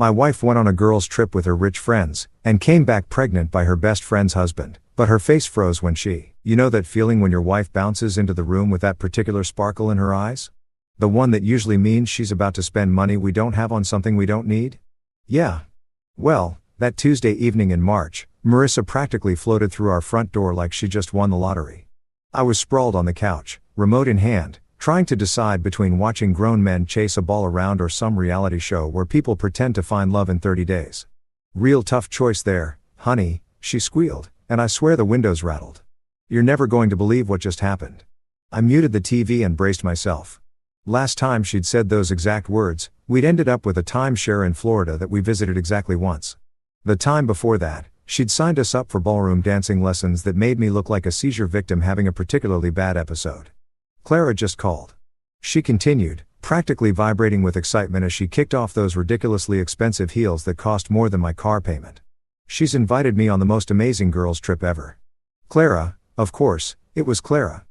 My wife went on a girls' trip with her rich friends, and came back pregnant by her best friend's husband, but her face froze when you know that feeling when your wife bounces into the room with that particular sparkle in her eyes? The one that usually means she's about to spend money we don't have on something we don't need? Yeah. Well, that Tuesday evening in March, Marissa practically floated through our front door like she just won the lottery. I was sprawled on the couch, remote in hand, trying to decide between watching grown men chase a ball around or some reality show where people pretend to find love in 30 days. Real tough choice there, honey, she squealed, and I swear the windows rattled. You're never going to believe what just happened. I muted the TV and braced myself. Last time she'd said those exact words, we'd ended up with a timeshare in Florida that we visited exactly once. The time before that, she'd signed us up for ballroom dancing lessons that made me look like a seizure victim having a particularly bad episode. Clara just called. She continued, practically vibrating with excitement as she kicked off those ridiculously expensive heels that cost more than my car payment. She's invited me on the most amazing girls' trip ever. Clara, of course, it was Clara.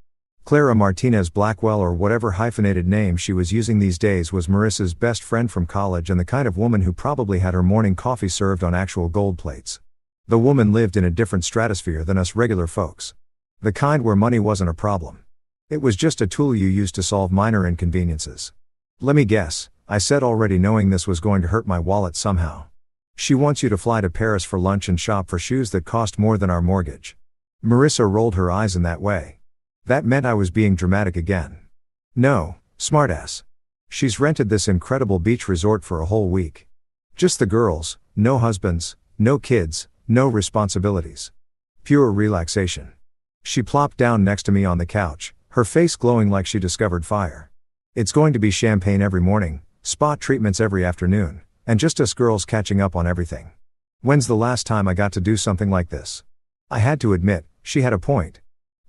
Clara Martinez Blackwell, or whatever hyphenated name she was using these days, was Marissa's best friend from college and the kind of woman who probably had her morning coffee served on actual gold plates. The woman lived in a different stratosphere than us regular folks. The kind where money wasn't a problem. It was just a tool you used to solve minor inconveniences. Let me guess, I said, already knowing this was going to hurt my wallet somehow. She wants you to fly to Paris for lunch and shop for shoes that cost more than our mortgage. Marissa rolled her eyes in that way. That meant I was being dramatic again. No, smartass. She's rented this incredible beach resort for a whole week. Just the girls, no husbands, no kids, no responsibilities. Pure relaxation. She plopped down next to me on the couch, her face glowing like she discovered fire. It's going to be champagne every morning, spa treatments every afternoon, and just us girls catching up on everything. When's the last time I got to do something like this? I had to admit, she had a point.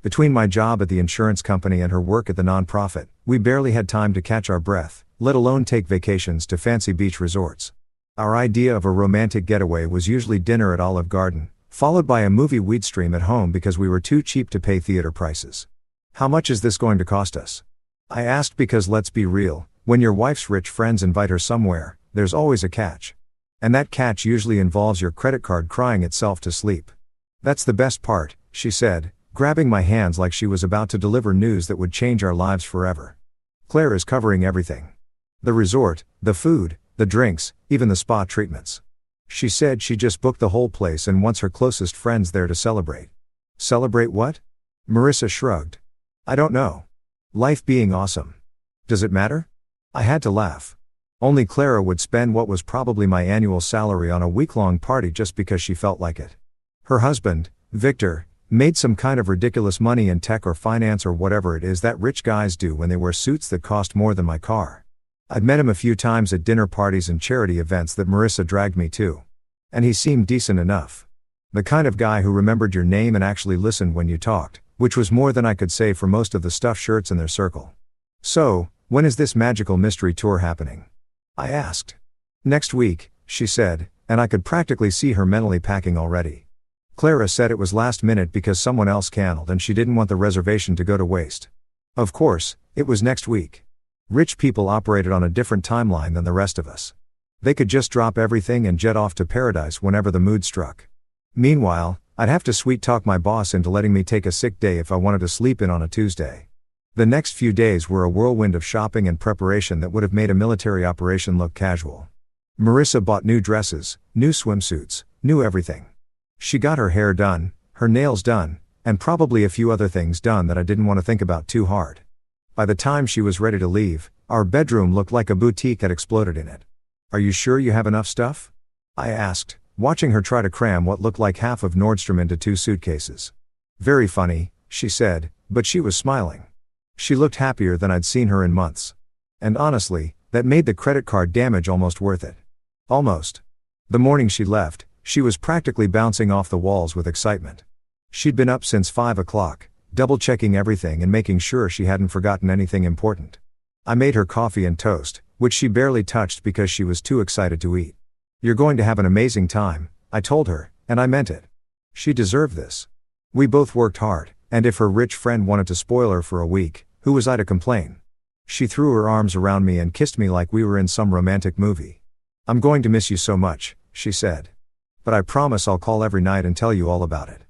Between my job at the insurance company and her work at the nonprofit, we barely had time to catch our breath, let alone take vacations to fancy beach resorts. Our idea of a romantic getaway was usually dinner at Olive Garden, followed by a movie we'd stream at home because we were too cheap to pay theater prices. How much is this going to cost us? I asked because, let's be real, when your wife's rich friends invite her somewhere, there's always a catch. And that catch usually involves your credit card crying itself to sleep. That's the best part, she said, grabbing my hands like she was about to deliver news that would change our lives forever. Claire is covering everything. The resort, the food, the drinks, even the spa treatments. She said she just booked the whole place and wants her closest friends there to celebrate. Celebrate what? Marissa shrugged. I don't know. Life being awesome. Does it matter? I had to laugh. Only Clara would spend what was probably my annual salary on a week-long party just because she felt like it. Her husband, Victor, made some kind of ridiculous money in tech or finance or whatever it is that rich guys do when they wear suits that cost more than my car. I'd met him a few times at dinner parties and charity events that Marissa dragged me to. And he seemed decent enough. The kind of guy who remembered your name and actually listened when you talked, which was more than I could say for most of the stuffed shirts in their circle. So, when is this magical mystery tour happening? I asked. Next week, she said, and I could practically see her mentally packing already. Clara said it was last minute because someone else canceled and she didn't want the reservation to go to waste. Of course, it was next week. Rich people operated on a different timeline than the rest of us. They could just drop everything and jet off to paradise whenever the mood struck. Meanwhile, I'd have to sweet talk my boss into letting me take a sick day if I wanted to sleep in on a Tuesday. The next few days were a whirlwind of shopping and preparation that would have made a military operation look casual. Marissa bought new dresses, new swimsuits, new everything. She got her hair done, her nails done, and probably a few other things done that I didn't want to think about too hard. By the time she was ready to leave, our bedroom looked like a boutique had exploded in it. Are you sure you have enough stuff? I asked, watching her try to cram what looked like half of Nordstrom into 2 suitcases. Very funny, she said, but she was smiling. She looked happier than I'd seen her in months. And honestly, that made the credit card damage almost worth it. Almost. The morning she left, she was practically bouncing off the walls with excitement. She'd been up since 5 o'clock, double-checking everything and making sure she hadn't forgotten anything important. I made her coffee and toast, which she barely touched because she was too excited to eat. You're going to have an amazing time, I told her, and I meant it. She deserved this. We both worked hard, and if her rich friend wanted to spoil her for a week, who was I to complain? She threw her arms around me and kissed me like we were in some romantic movie. "I'm going to miss you so much," she said. "But I promise I'll call every night and tell you all about it.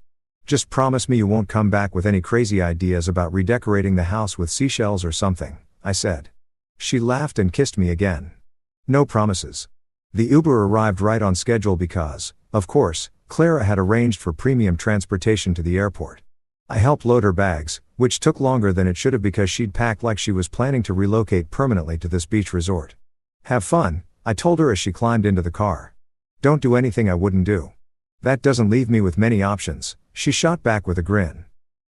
Just promise me you won't come back with any crazy ideas about redecorating the house with seashells or something," I said. She laughed and kissed me again. No promises. The Uber arrived right on schedule because, of course, Clara had arranged for premium transportation to the airport. I helped load her bags, which took longer than it should have because she'd packed like she was planning to relocate permanently to this beach resort. "Have fun," I told her as she climbed into the car. "Don't do anything I wouldn't do." "That doesn't leave me with many options," she shot back with a grin.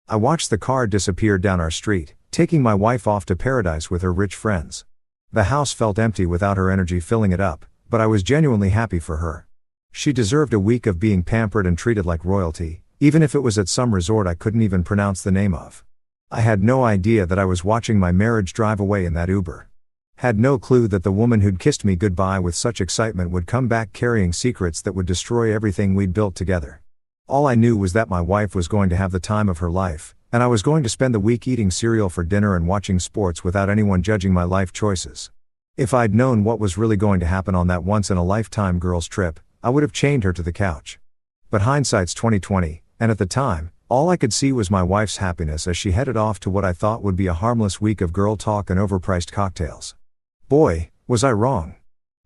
I watched the car disappear down our street, taking my wife off to paradise with her rich friends. The house felt empty without her energy filling it up, but I was genuinely happy for her. She deserved a week of being pampered and treated like royalty, even if it was at some resort I couldn't even pronounce the name of. I had no idea that I was watching my marriage drive away in that Uber. Had no clue that the woman who'd kissed me goodbye with such excitement would come back carrying secrets that would destroy everything we'd built together. All I knew was that my wife was going to have the time of her life, and I was going to spend the week eating cereal for dinner and watching sports without anyone judging my life choices. If I'd known what was really going to happen on that once-in-a-lifetime girls' trip, I would have chained her to the couch. But hindsight's 20/20, and at the time, all I could see was my wife's happiness as she headed off to what I thought would be a harmless week of girl talk and overpriced cocktails. Boy, was I wrong.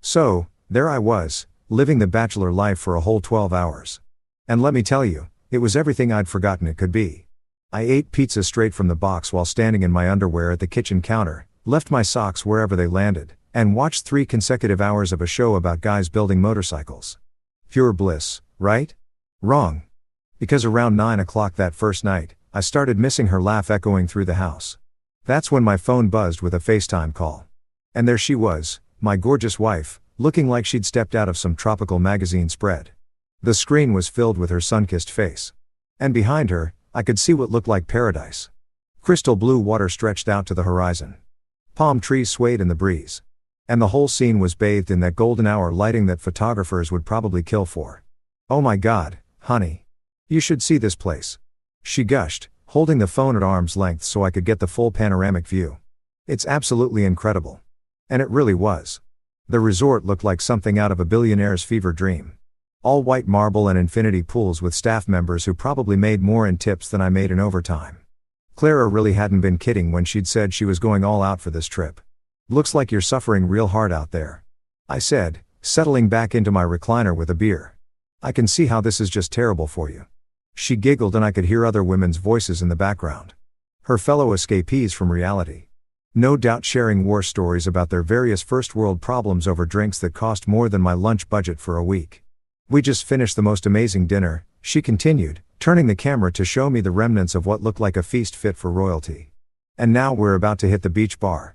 So, there I was, living the bachelor life for a whole 12 hours. And let me tell you, it was everything I'd forgotten it could be. I ate pizza straight from the box while standing in my underwear at the kitchen counter, left my socks wherever they landed, and watched 3 consecutive hours of a show about guys building motorcycles. Pure bliss, right? Wrong. Because around 9 o'clock that first night, I started missing her laugh echoing through the house. That's when my phone buzzed with a FaceTime call. And there she was, my gorgeous wife, looking like she'd stepped out of some tropical magazine spread. The screen was filled with her sun-kissed face. And behind her, I could see what looked like paradise. Crystal blue water stretched out to the horizon. Palm trees swayed in the breeze. And the whole scene was bathed in that golden hour lighting that photographers would probably kill for. "Oh my God, honey. You should see this place," she gushed, holding the phone at arm's length so I could get the full panoramic view. "It's absolutely incredible." And it really was. The resort looked like something out of a billionaire's fever dream. All white marble and infinity pools with staff members who probably made more in tips than I made in overtime. Clara really hadn't been kidding when she'd said she was going all out for this trip. "Looks like you're suffering real hard out there," I said, settling back into my recliner with a beer. "I can see how this is just terrible for you." She giggled and I could hear other women's voices in the background. Her fellow escapees from reality. No doubt sharing war stories about their various first world problems over drinks that cost more than my lunch budget for a week. "We just finished the most amazing dinner," she continued, turning the camera to show me the remnants of what looked like a feast fit for royalty. "And now we're about to hit the beach bar.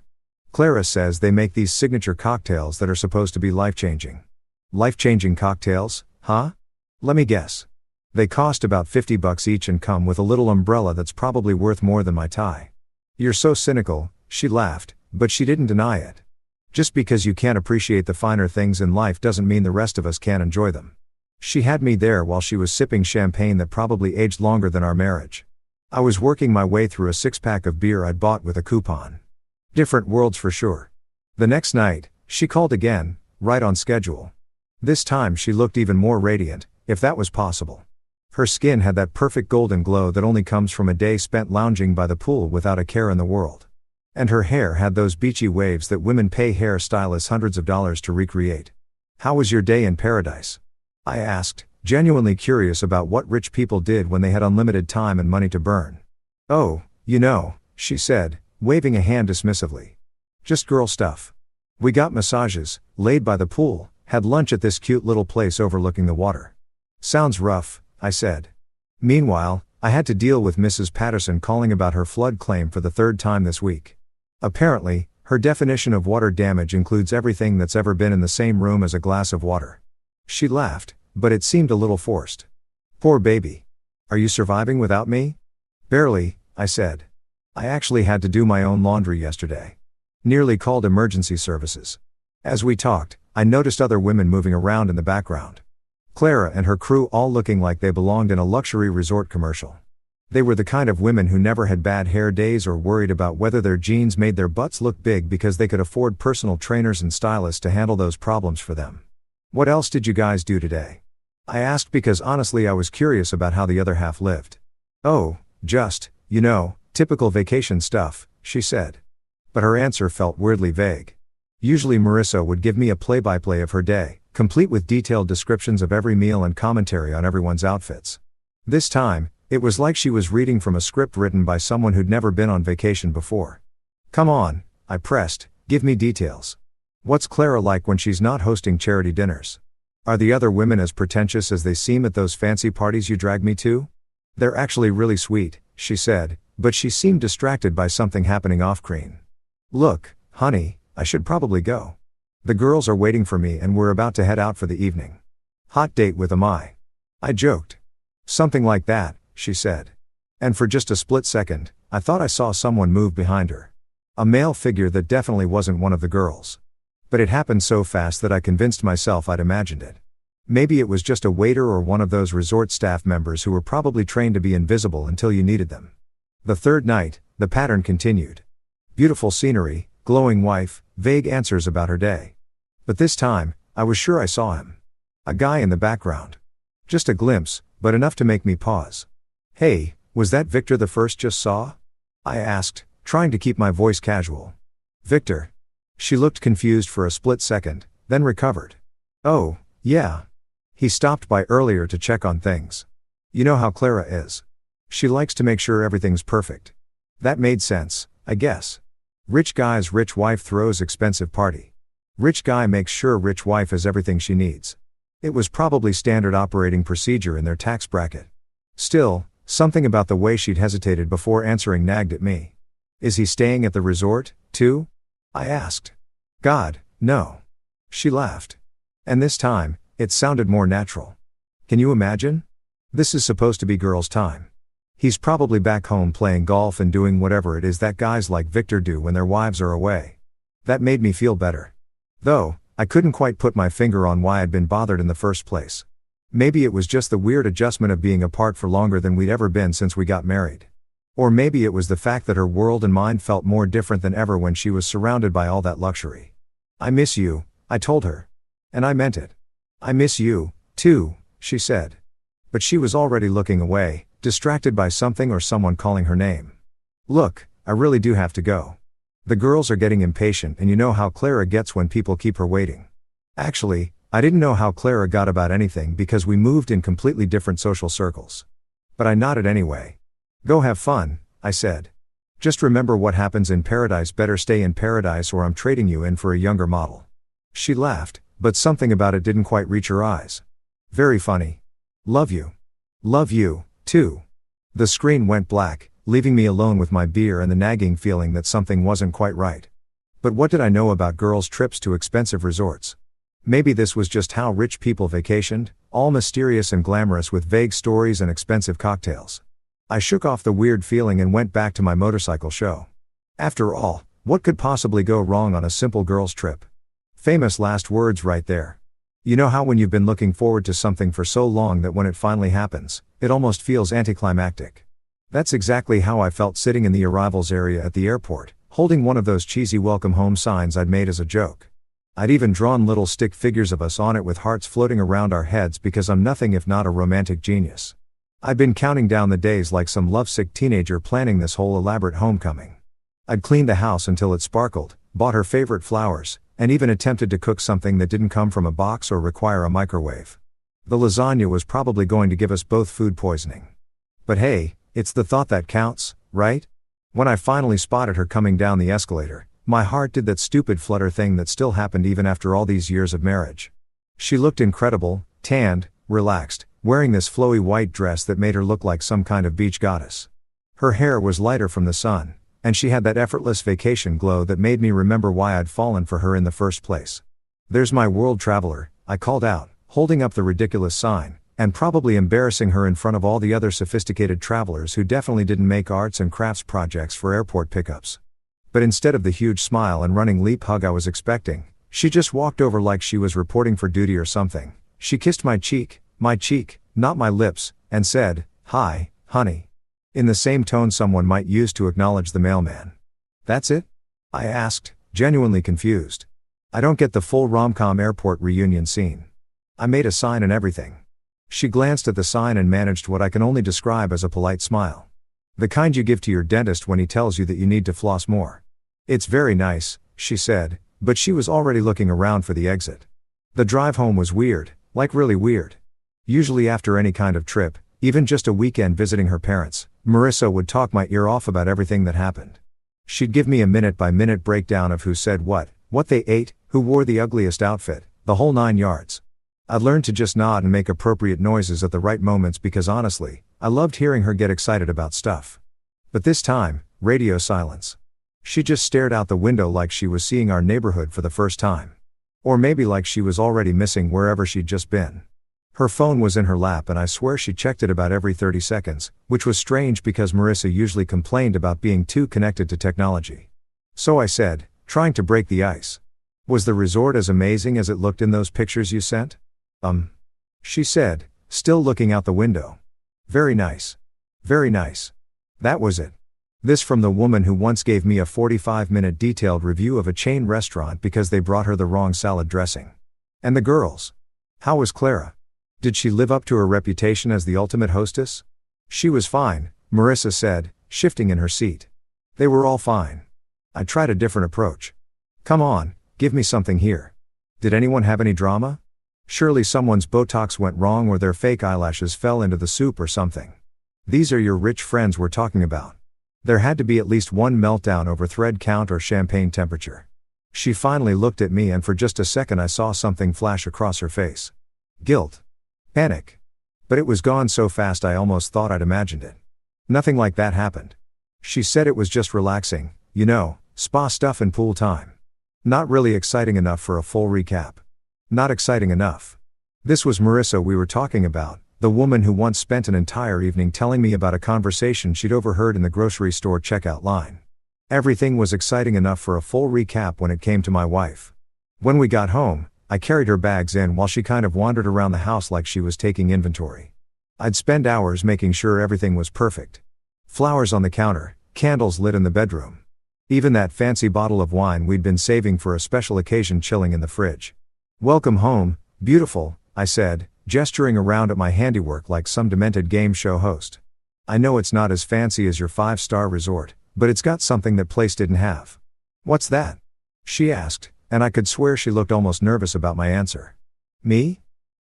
Clara says they make these signature cocktails that are supposed to be life-changing." "Life-changing cocktails, huh?" "Let me guess. They cost about $50 each and come with a little umbrella that's probably worth more than my tie." "You're so cynical," she laughed, but she didn't deny it. "Just because you can't appreciate the finer things in life doesn't mean the rest of us can't enjoy them." She had me there while she was sipping champagne that probably aged longer than our marriage. I was working my way through a 6-pack of beer I'd bought with a coupon. Different worlds for sure. The next night, she called again, right on schedule. This time she looked even more radiant, if that was possible. Her skin had that perfect golden glow that only comes from a day spent lounging by the pool without a care in the world. And her hair had those beachy waves that women pay hair stylists hundreds of dollars to recreate. "How was your day in paradise?" I asked, genuinely curious about what rich people did when they had unlimited time and money to burn. "Oh, you know," she said, waving a hand dismissively. "Just girl stuff. We got massages, laid by the pool, had lunch at this cute little place overlooking the water." "Sounds rough," I said. Meanwhile, I had to deal with Mrs. Patterson calling about her flood claim for the 3rd time this week. Apparently, her definition of water damage includes everything that's ever been in the same room as a glass of water. She laughed, but it seemed a little forced. "Poor baby. Are you surviving without me?" "Barely," I said. "I actually had to do my own laundry yesterday. Nearly called emergency services." As we talked, I noticed other women moving around in the background. Clara and her crew all looking like they belonged in a luxury resort commercial. They were the kind of women who never had bad hair days or worried about whether their jeans made their butts look big because they could afford personal trainers and stylists to handle those problems for them. What else did you guys do today? I asked because honestly I was curious about how the other half lived. Oh, just, typical vacation stuff, she said. But her answer felt weirdly vague. Usually Marissa would give me a play-by-play of her day, complete with detailed descriptions of every meal and commentary on everyone's outfits. This time, it was like she was reading from a script written by someone who'd never been on vacation before. Come on, I pressed, give me details. What's Clara like when she's not hosting charity dinners? Are the other women as pretentious as they seem at those fancy parties you drag me to? They're actually really sweet, she said, but she seemed distracted by something happening off-screen. Look, honey, I should probably go. The girls are waiting for me and we're about to head out for the evening. Hot date with I joked. Something like that, she said. And for just a split second, I thought I saw someone move behind her. A male figure that definitely wasn't one of the girls. But it happened so fast that I convinced myself I'd imagined it. Maybe it was just a waiter or one of those resort staff members who were probably trained to be invisible until you needed them. The third night, the pattern continued. Beautiful scenery, glowing wife, vague answers about her day. But this time, I was sure I saw him. A guy in the background. Just a glimpse, but enough to make me pause. Hey, was that Victor the first just saw? I asked, trying to keep my voice casual. Victor. She looked confused for a split second, then recovered. Oh, yeah. He stopped by earlier to check on things. You know how Clara is. She likes to make sure everything's perfect. That made sense, I guess. Rich guy's rich wife throws expensive party. Rich guy makes sure rich wife has everything she needs. It was probably standard operating procedure in their tax bracket. Still, something about the way she'd hesitated before answering nagged at me. Is he staying at the resort, too? I asked. God, no. She laughed. And this time, it sounded more natural. Can you imagine? This is supposed to be girls' time. He's probably back home playing golf and doing whatever it is that guys like Victor do when their wives are away. That made me feel better. Though, I couldn't quite put my finger on why I'd been bothered in the first place. Maybe it was just the weird adjustment of being apart for longer than we'd ever been since we got married. Or maybe it was the fact that her world and mine felt more different than ever when she was surrounded by all that luxury. I miss you, I told her. And I meant it. I miss you, too, she said. But she was already looking away, distracted by something or someone calling her name. Look, I really do have to go. The girls are getting impatient and you know how Clara gets when people keep her waiting. Actually, I didn't know how Clara got about anything because we moved in completely different social circles. But I nodded anyway. Go have fun, I said. Just remember what happens in paradise better stay in paradise or I'm trading you in for a younger model. She laughed, but something about it didn't quite reach her eyes. Very funny. Love you. Love you, too. The screen went black, leaving me alone with my beer and the nagging feeling that something wasn't quite right. But what did I know about girls' trips to expensive resorts? Maybe this was just how rich people vacationed, all mysterious and glamorous with vague stories and expensive cocktails. I shook off the weird feeling and went back to my motorcycle show. After all, what could possibly go wrong on a simple girls' trip? Famous last words right there. You know how when you've been looking forward to something for so long that when it finally happens, it almost feels anticlimactic. That's exactly how I felt sitting in the arrivals area at the airport, holding one of those cheesy welcome home signs I'd made as a joke. I'd even drawn little stick figures of us on it with hearts floating around our heads because I'm nothing if not a romantic genius. I'd been counting down the days like some lovesick teenager planning this whole elaborate homecoming. I'd cleaned the house until it sparkled, bought her favorite flowers, and even attempted to cook something that didn't come from a box or require a microwave. The lasagna was probably going to give us both food poisoning. But hey, it's the thought that counts, right? When I finally spotted her coming down the escalator, my heart did that stupid flutter thing that still happened even after all these years of marriage. She looked incredible, tanned, relaxed, wearing this flowy white dress that made her look like some kind of beach goddess. Her hair was lighter from the sun, and she had that effortless vacation glow that made me remember why I'd fallen for her in the first place. There's my world traveler, I called out, holding up the ridiculous sign, and probably embarrassing her in front of all the other sophisticated travelers who definitely didn't make arts and crafts projects for airport pickups. But instead of the huge smile and running leap hug I was expecting, she just walked over like she was reporting for duty or something. She kissed my cheek, not my lips, and said, "Hi, honey," in the same tone someone might use to acknowledge the mailman. That's it? I asked, genuinely confused. I don't get the full rom-com airport reunion scene. I made a sign and everything. She glanced at the sign and managed what I can only describe as a polite smile. The kind you give to your dentist when he tells you that you need to floss more. It's very nice, she said, but she was already looking around for the exit. The drive home was weird, like really weird. Usually after any kind of trip, even just a weekend visiting her parents, Marissa would talk my ear off about everything that happened. She'd give me a minute-by-minute breakdown of who said what they ate, who wore the ugliest outfit, the whole 9 yards. I'd learned to just nod and make appropriate noises at the right moments because honestly, I loved hearing her get excited about stuff. But this time, radio silence. She just stared out the window like she was seeing our neighborhood for the first time. Or maybe like she was already missing wherever she'd just been. Her phone was in her lap and I swear she checked it about every 30 seconds, which was strange because Marissa usually complained about being too connected to technology. So I said, trying to break the ice. Was the resort as amazing as it looked in those pictures you sent? She said, still looking out the window. Very nice. Very nice. That was it. This from the woman who once gave me a 45-minute detailed review of a chain restaurant because they brought her the wrong salad dressing. And the girls? How was Clara? Did she live up to her reputation as the ultimate hostess? She was fine, Marissa said, shifting in her seat. They were all fine. I tried a different approach. Come on, give me something here. Did anyone have any drama? Surely someone's Botox went wrong or their fake eyelashes fell into the soup or something. These are your rich friends we're talking about. There had to be at least one meltdown over thread count or champagne temperature. She finally looked at me and for just a second I saw something flash across her face. Guilt. Panic. But it was gone so fast I almost thought I'd imagined it. Nothing like that happened. She said it was just relaxing, spa stuff and pool time. Not really exciting enough for a full recap. Not exciting enough. This was Marissa we were talking about, the woman who once spent an entire evening telling me about a conversation she'd overheard in the grocery store checkout line. Everything was exciting enough for a full recap when it came to my wife. When we got home, I carried her bags in while she kind of wandered around the house like she was taking inventory. I'd spend hours making sure everything was perfect. Flowers on the counter, candles lit in the bedroom. Even that fancy bottle of wine we'd been saving for a special occasion chilling in the fridge. Welcome home, beautiful, I said, gesturing around at my handiwork like some demented game show host. I know it's not as fancy as your 5-star resort, but it's got something that place didn't have. What's that? She asked, and I could swear she looked almost nervous about my answer. Me?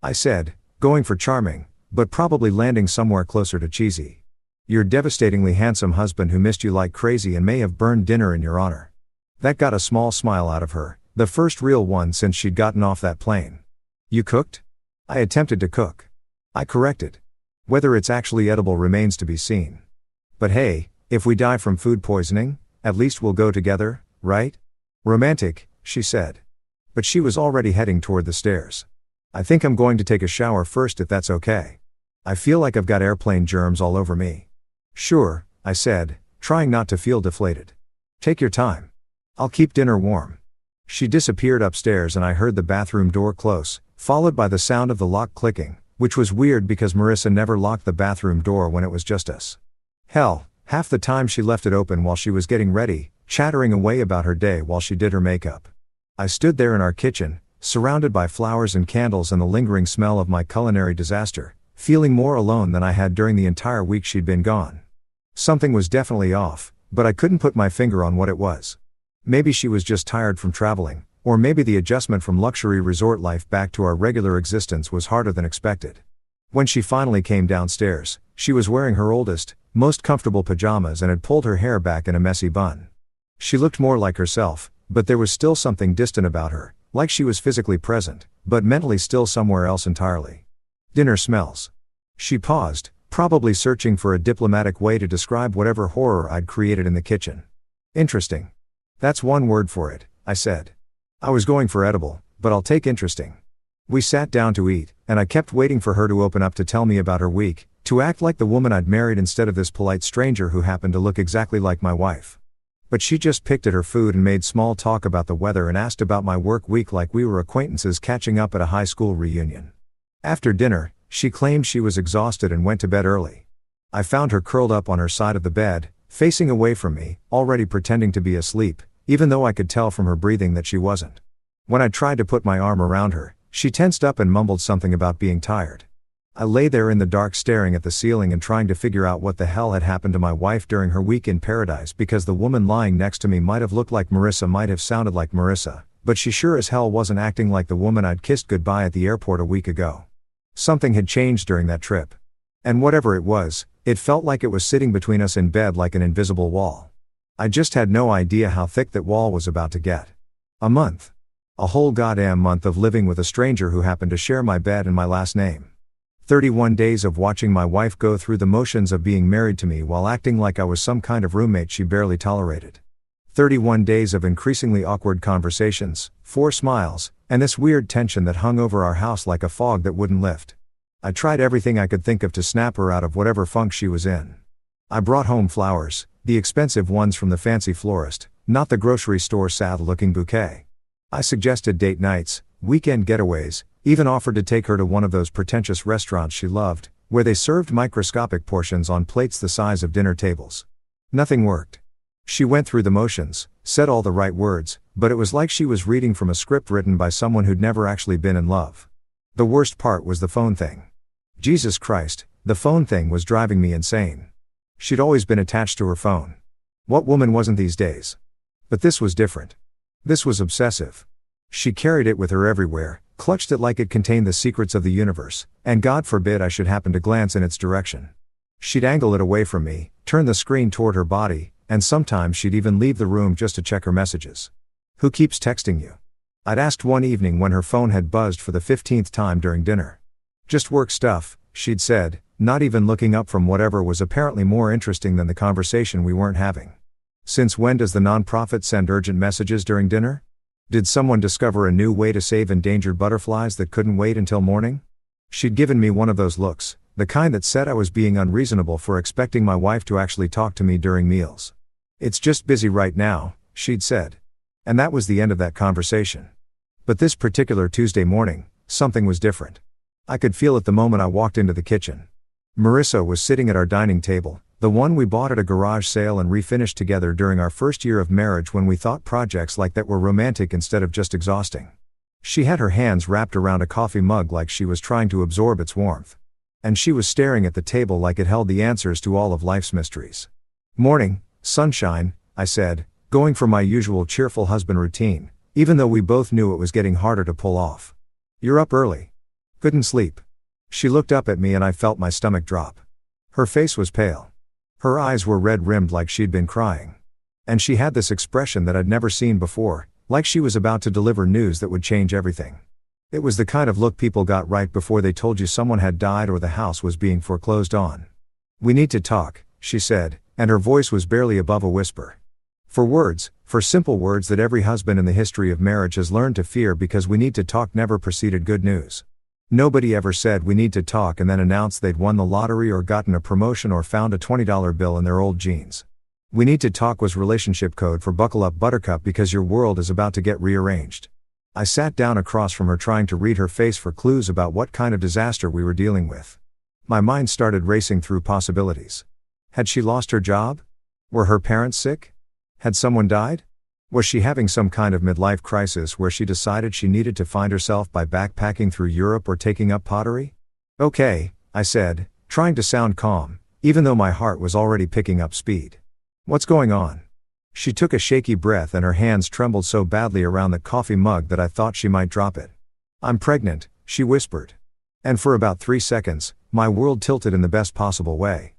I said, going for charming, but probably landing somewhere closer to cheesy. Your devastatingly handsome husband who missed you like crazy and may have burned dinner in your honor. That got a small smile out of her, the first real one since she'd gotten off that plane. You cooked? I attempted to cook. I corrected. Whether it's actually edible remains to be seen. But hey, if we die from food poisoning, at least we'll go together, right? Romantic, she said. But she was already heading toward the stairs. I think I'm going to take a shower first if that's okay. I feel like I've got airplane germs all over me. Sure, I said, trying not to feel deflated. Take your time. I'll keep dinner warm. She disappeared upstairs and I heard the bathroom door close, followed by the sound of the lock clicking, which was weird because Marissa never locked the bathroom door when it was just us. Hell, half the time she left it open while she was getting ready, chattering away about her day while she did her makeup. I stood there in our kitchen, surrounded by flowers and candles and the lingering smell of my culinary disaster, feeling more alone than I had during the entire week she'd been gone. Something was definitely off, but I couldn't put my finger on what it was. Maybe she was just tired from traveling, or maybe the adjustment from luxury resort life back to our regular existence was harder than expected. When she finally came downstairs, she was wearing her oldest, most comfortable pajamas and had pulled her hair back in a messy bun. She looked more like herself, but there was still something distant about her, like she was physically present, but mentally still somewhere else entirely. Dinner smells. She paused, probably searching for a diplomatic way to describe whatever horror I'd created in the kitchen. Interesting. That's one word for it, I said. I was going for edible, but I'll take interesting. We sat down to eat, and I kept waiting for her to open up to tell me about her week, to act like the woman I'd married instead of this polite stranger who happened to look exactly like my wife. But she just picked at her food and made small talk about the weather and asked about my work week like we were acquaintances catching up at a high school reunion. After dinner, she claimed she was exhausted and went to bed early. I found her curled up on her side of the bed, facing away from me, already pretending to be asleep, even though I could tell from her breathing that she wasn't. When I tried to put my arm around her, She tensed up and mumbled something about being tired. I lay there in the dark staring at the ceiling and trying to figure out what the hell had happened to my wife during her week in paradise, because the woman lying next to me might have looked like Marissa, might have sounded like Marissa, but she sure as hell wasn't acting like the woman I'd kissed goodbye at the airport a week ago. Something had changed during that trip. And whatever it was, it felt like it was sitting between us in bed like an invisible wall. I just had no idea how thick that wall was about to get. A month. A whole goddamn month of living with a stranger who happened to share my bed and my last name. 31 days of watching my wife go through the motions of being married to me while acting like I was some kind of roommate she barely tolerated. 31 days of increasingly awkward conversations, 4 smiles, and this weird tension that hung over our house like a fog that wouldn't lift. I tried everything I could think of to snap her out of whatever funk she was in. I brought home flowers, the expensive ones from the fancy florist, not the grocery store sad-looking bouquet. I suggested date nights, weekend getaways, even offered to take her to one of those pretentious restaurants she loved, where they served microscopic portions on plates the size of dinner tables. Nothing worked. She went through the motions, said all the right words, but it was like she was reading from a script written by someone who'd never actually been in love. The worst part was the phone thing. Jesus Christ, the phone thing was driving me insane. She'd always been attached to her phone. What woman wasn't these days? But this was different. This was obsessive. She carried it with her everywhere, clutched it like it contained the secrets of the universe, and God forbid I should happen to glance in its direction. She'd angle it away from me, turn the screen toward her body, and sometimes she'd even leave the room just to check her messages. Who keeps texting you? I'd asked one evening when her phone had buzzed for the 15th time during dinner. Just work stuff, she'd said, not even looking up from whatever was apparently more interesting than the conversation we weren't having. Since when does the nonprofit send urgent messages during dinner? Did someone discover a new way to save endangered butterflies that couldn't wait until morning? She'd given me one of those looks, the kind that said I was being unreasonable for expecting my wife to actually talk to me during meals. It's just busy right now, she'd said. And that was the end of that conversation. But this particular Tuesday morning, something was different. I could feel it the moment I walked into the kitchen. Marissa was sitting at our dining table, the one we bought at a garage sale and refinished together during our first year of marriage when we thought projects like that were romantic instead of just exhausting. She had her hands wrapped around a coffee mug like she was trying to absorb its warmth. And she was staring at the table like it held the answers to all of life's mysteries. "Morning, sunshine," I said, going for my usual cheerful husband routine, even though we both knew it was getting harder to pull off. "You're up early. Couldn't sleep." She looked up at me and I felt my stomach drop. Her face was pale. Her eyes were red-rimmed like she'd been crying. And she had this expression that I'd never seen before, like she was about to deliver news that would change everything. It was the kind of look people got right before they told you someone had died or the house was being foreclosed on. "We need to talk," she said, and her voice was barely above a whisper. For simple words that every husband in the history of marriage has learned to fear because "we need to talk" never preceded good news. Nobody ever said "we need to talk" and then announced they'd won the lottery or gotten a promotion or found a $20 bill in their old jeans. "We need to talk" was relationship code for "buckle up buttercup because your world is about to get rearranged." I sat down across from her trying to read her face for clues about what kind of disaster we were dealing with. My mind started racing through possibilities. Had she lost her job? Were her parents sick? Had someone died? Was she having some kind of midlife crisis where she decided she needed to find herself by backpacking through Europe or taking up pottery? "Okay," I said, trying to sound calm, even though my heart was already picking up speed. "What's going on?" She took a shaky breath and her hands trembled so badly around the coffee mug that I thought she might drop it. "I'm pregnant," she whispered. And for about 3 seconds, my world tilted in the best possible way.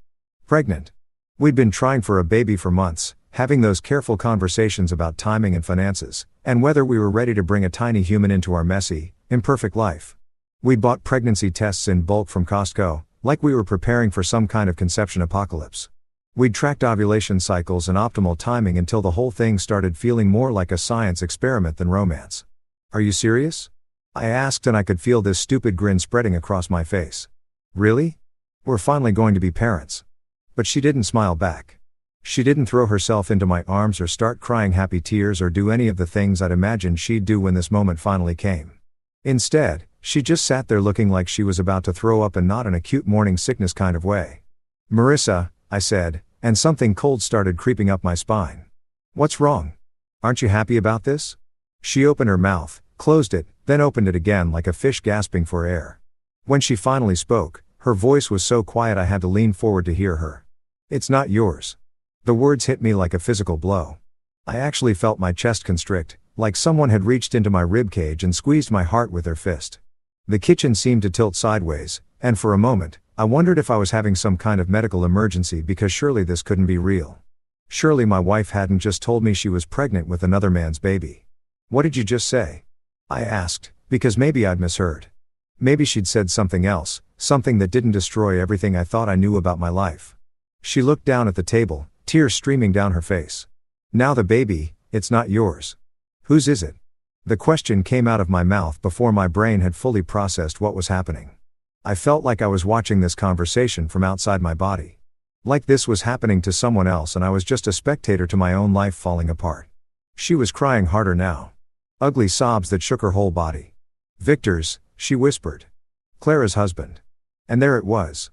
Pregnant. We'd been trying for a baby for months, having those careful conversations about timing and finances, and whether we were ready to bring a tiny human into our messy, imperfect life. We'd bought pregnancy tests in bulk from Costco, like we were preparing for some kind of conception apocalypse. We'd tracked ovulation cycles and optimal timing until the whole thing started feeling more like a science experiment than romance. "Are you serious?" I asked, and I could feel this stupid grin spreading across my face. "Really? We're finally going to be parents." But she didn't smile back. She didn't throw herself into my arms or start crying happy tears or do any of the things I'd imagined she'd do when this moment finally came. Instead, she just sat there looking like she was about to throw up, and not in a cute morning sickness kind of way. "Marissa," I said, and something cold started creeping up my spine. "What's wrong? Aren't you happy about this?" She opened her mouth, closed it, then opened it again like a fish gasping for air. When she finally spoke, her voice was so quiet I had to lean forward to hear her. "It's not yours." The words hit me like a physical blow. I actually felt my chest constrict, like someone had reached into my ribcage and squeezed my heart with their fist. The kitchen seemed to tilt sideways, and for a moment, I wondered if I was having some kind of medical emergency because surely this couldn't be real. Surely my wife hadn't just told me she was pregnant with another man's baby. "What did you just say?" I asked, because maybe I'd misheard. Maybe she'd said something else, something that didn't destroy everything I thought I knew about my life. She looked down at the table, tears streaming down her face. "Now the baby, it's not yours. Whose is it?" The question came out of my mouth before my brain had fully processed what was happening. I felt like I was watching this conversation from outside my body. Like this was happening to someone else and I was just a spectator to my own life falling apart. She was crying harder now. Ugly sobs that shook her whole body. "Victor's," she whispered. "Clara's husband." And there it was.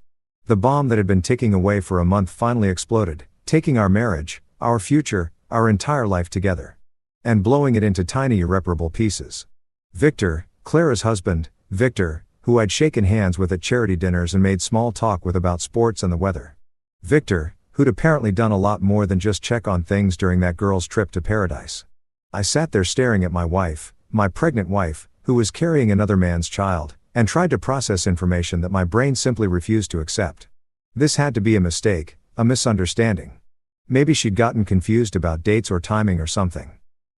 The bomb that had been ticking away for a month finally exploded, taking our marriage, our future, our entire life together, and blowing it into tiny irreparable pieces. Victor, Clara's husband, Victor, who I'd shaken hands with at charity dinners and made small talk with about sports and the weather. Victor, who'd apparently done a lot more than just check on things during that girl's trip to paradise. I sat there staring at my wife, my pregnant wife, who was carrying another man's child, and tried to process information that my brain simply refused to accept. This had to be a mistake, a misunderstanding. Maybe she'd gotten confused about dates or timing or something.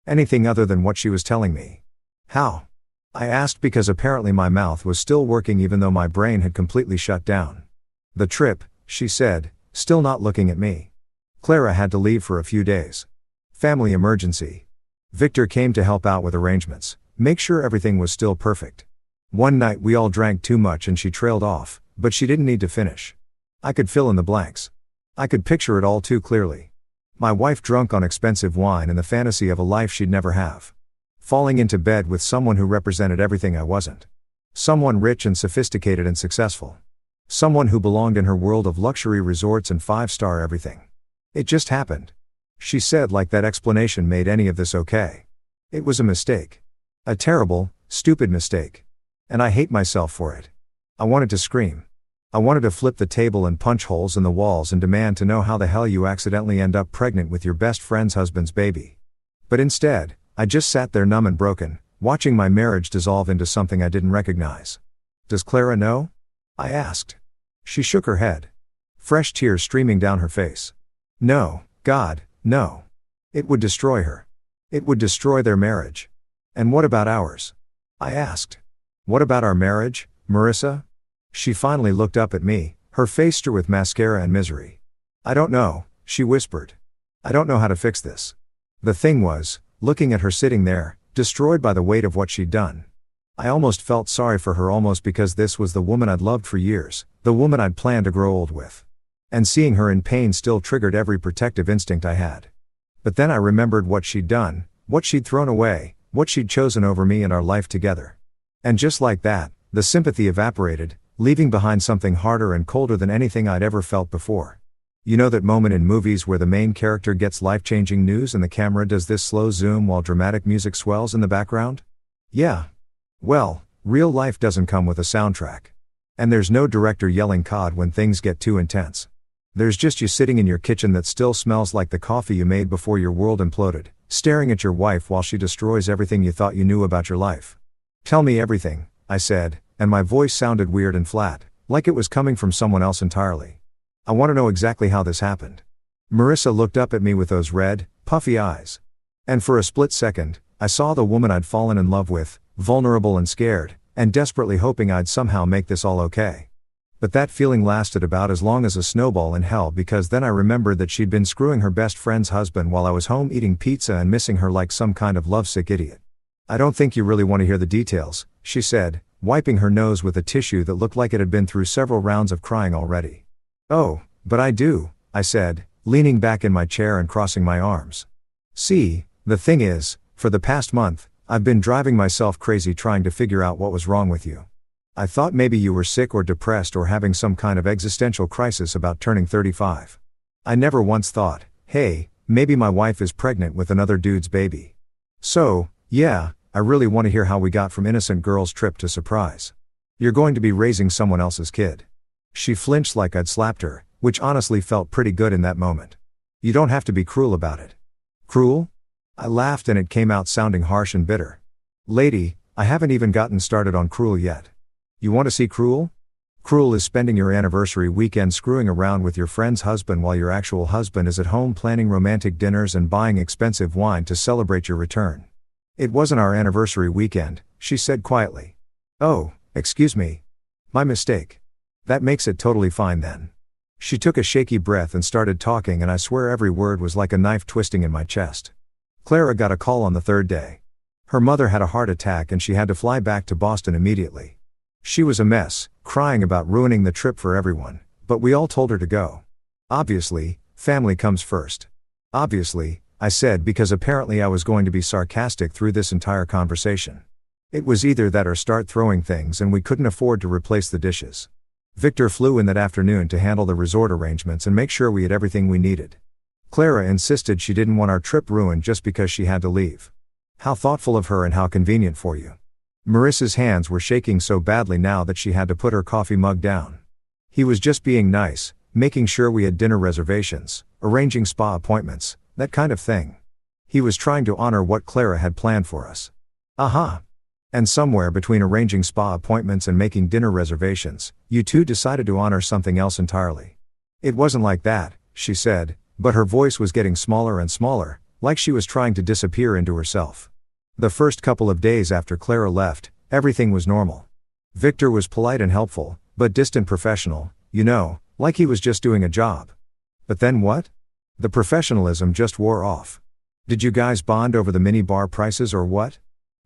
Anything other than what she was telling me. "How?" I asked because apparently my mouth was still working even though my brain had completely shut down. "The trip," she said, still not looking at me. "Clara had to leave for a few days. Family emergency. Victor came to help out with arrangements, make sure everything was still perfect. One night we all drank too much and she trailed off, but she didn't need to finish." I could fill in the blanks. I could picture it all too clearly. My wife drunk on expensive wine and the fantasy of a life she'd never have. Falling into bed with someone who represented everything I wasn't. Someone rich and sophisticated and successful. Someone who belonged in her world of luxury resorts and five-star everything. "It just happened," she said, like that explanation made any of this okay. "It was a mistake. A terrible, stupid mistake. And I hate myself for it." I wanted to scream. I wanted to flip the table and punch holes in the walls and demand to know how the hell you accidentally end up pregnant with your best friend's husband's baby. But instead, I just sat there numb and broken, watching my marriage dissolve into something I didn't recognize. "Does Clara know?" I asked. She shook her head. Fresh tears streaming down her face. "No, God, no. It would destroy her. It would destroy their marriage." "And what about ours?" I asked. "What about our marriage, Marissa?" She finally looked up at me, her face streaked with mascara and misery. "I don't know," she whispered. "I don't know how to fix this." The thing was, looking at her sitting there, destroyed by the weight of what she'd done. I almost felt sorry for her, almost because this was the woman I'd loved for years, the woman I'd planned to grow old with. And seeing her in pain still triggered every protective instinct I had. But then I remembered what she'd done, what she'd thrown away, what she'd chosen over me and our life together. And just like that, the sympathy evaporated, leaving behind something harder and colder than anything I'd ever felt before. You know that moment in movies where the main character gets life-changing news and the camera does this slow zoom while dramatic music swells in the background? Yeah. Well, real life doesn't come with a soundtrack. And there's no director yelling COD when things get too intense. There's just you sitting in your kitchen that still smells like the coffee you made before your world imploded, staring at your wife while she destroys everything you thought you knew about your life. "Tell me everything," I said, and my voice sounded weird and flat, like it was coming from someone else entirely. "I want to know exactly how this happened." Marissa looked up at me with those red, puffy eyes. And for a split second, I saw the woman I'd fallen in love with, vulnerable and scared, and desperately hoping I'd somehow make this all okay. But that feeling lasted about as long as a snowball in hell, because then I remembered that she'd been screwing her best friend's husband while I was home eating pizza and missing her like some kind of lovesick idiot. "I don't think you really want to hear the details," she said, wiping her nose with a tissue that looked like it had been through several rounds of crying already. "Oh, but I do," I said, leaning back in my chair and crossing my arms. "See, the thing is, for the past month, I've been driving myself crazy trying to figure out what was wrong with you. I thought maybe you were sick or depressed or having some kind of existential crisis about turning 35. I never once thought, hey, maybe my wife is pregnant with another dude's baby. So, yeah, I really want to hear how we got from innocent girl's trip to surprise. You're going to be raising someone else's kid. She flinched like I'd slapped her, which honestly felt pretty good in that moment. You don't have to be cruel about it. Cruel? I laughed and it came out sounding harsh and bitter. Lady, I haven't even gotten started on cruel yet. You want to see cruel? Cruel is spending your anniversary weekend screwing around with your friend's husband while your actual husband is at home planning romantic dinners and buying expensive wine to celebrate your return. It wasn't our anniversary weekend, she said quietly. Oh, excuse me. My mistake. That makes it totally fine then. She took a shaky breath and started talking, and I swear every word was like a knife twisting in my chest. Clara got a call on the third day. Her mother had a heart attack and she had to fly back to Boston immediately. She was a mess, crying about ruining the trip for everyone, but we all told her to go. Obviously, family comes first. Obviously, I said, because apparently I was going to be sarcastic through this entire conversation. It was either that or start throwing things, and we couldn't afford to replace the dishes. Victor flew in that afternoon to handle the resort arrangements and make sure we had everything we needed. Clara insisted she didn't want our trip ruined just because she had to leave. How thoughtful of her and how convenient for you. Marissa's hands were shaking so badly now that she had to put her coffee mug down. He was just being nice, making sure we had dinner reservations, arranging spa appointments, that kind of thing. He was trying to honor what Clara had planned for us. Aha! And somewhere between arranging spa appointments and making dinner reservations, you two decided to honor something else entirely. It wasn't like that, she said, but her voice was getting smaller and smaller, like she was trying to disappear into herself. The first couple of days after Clara left, everything was normal. Victor was polite and helpful, but distant professional, like he was just doing a job. But then what? The professionalism just wore off. Did you guys bond over the mini-bar prices or what?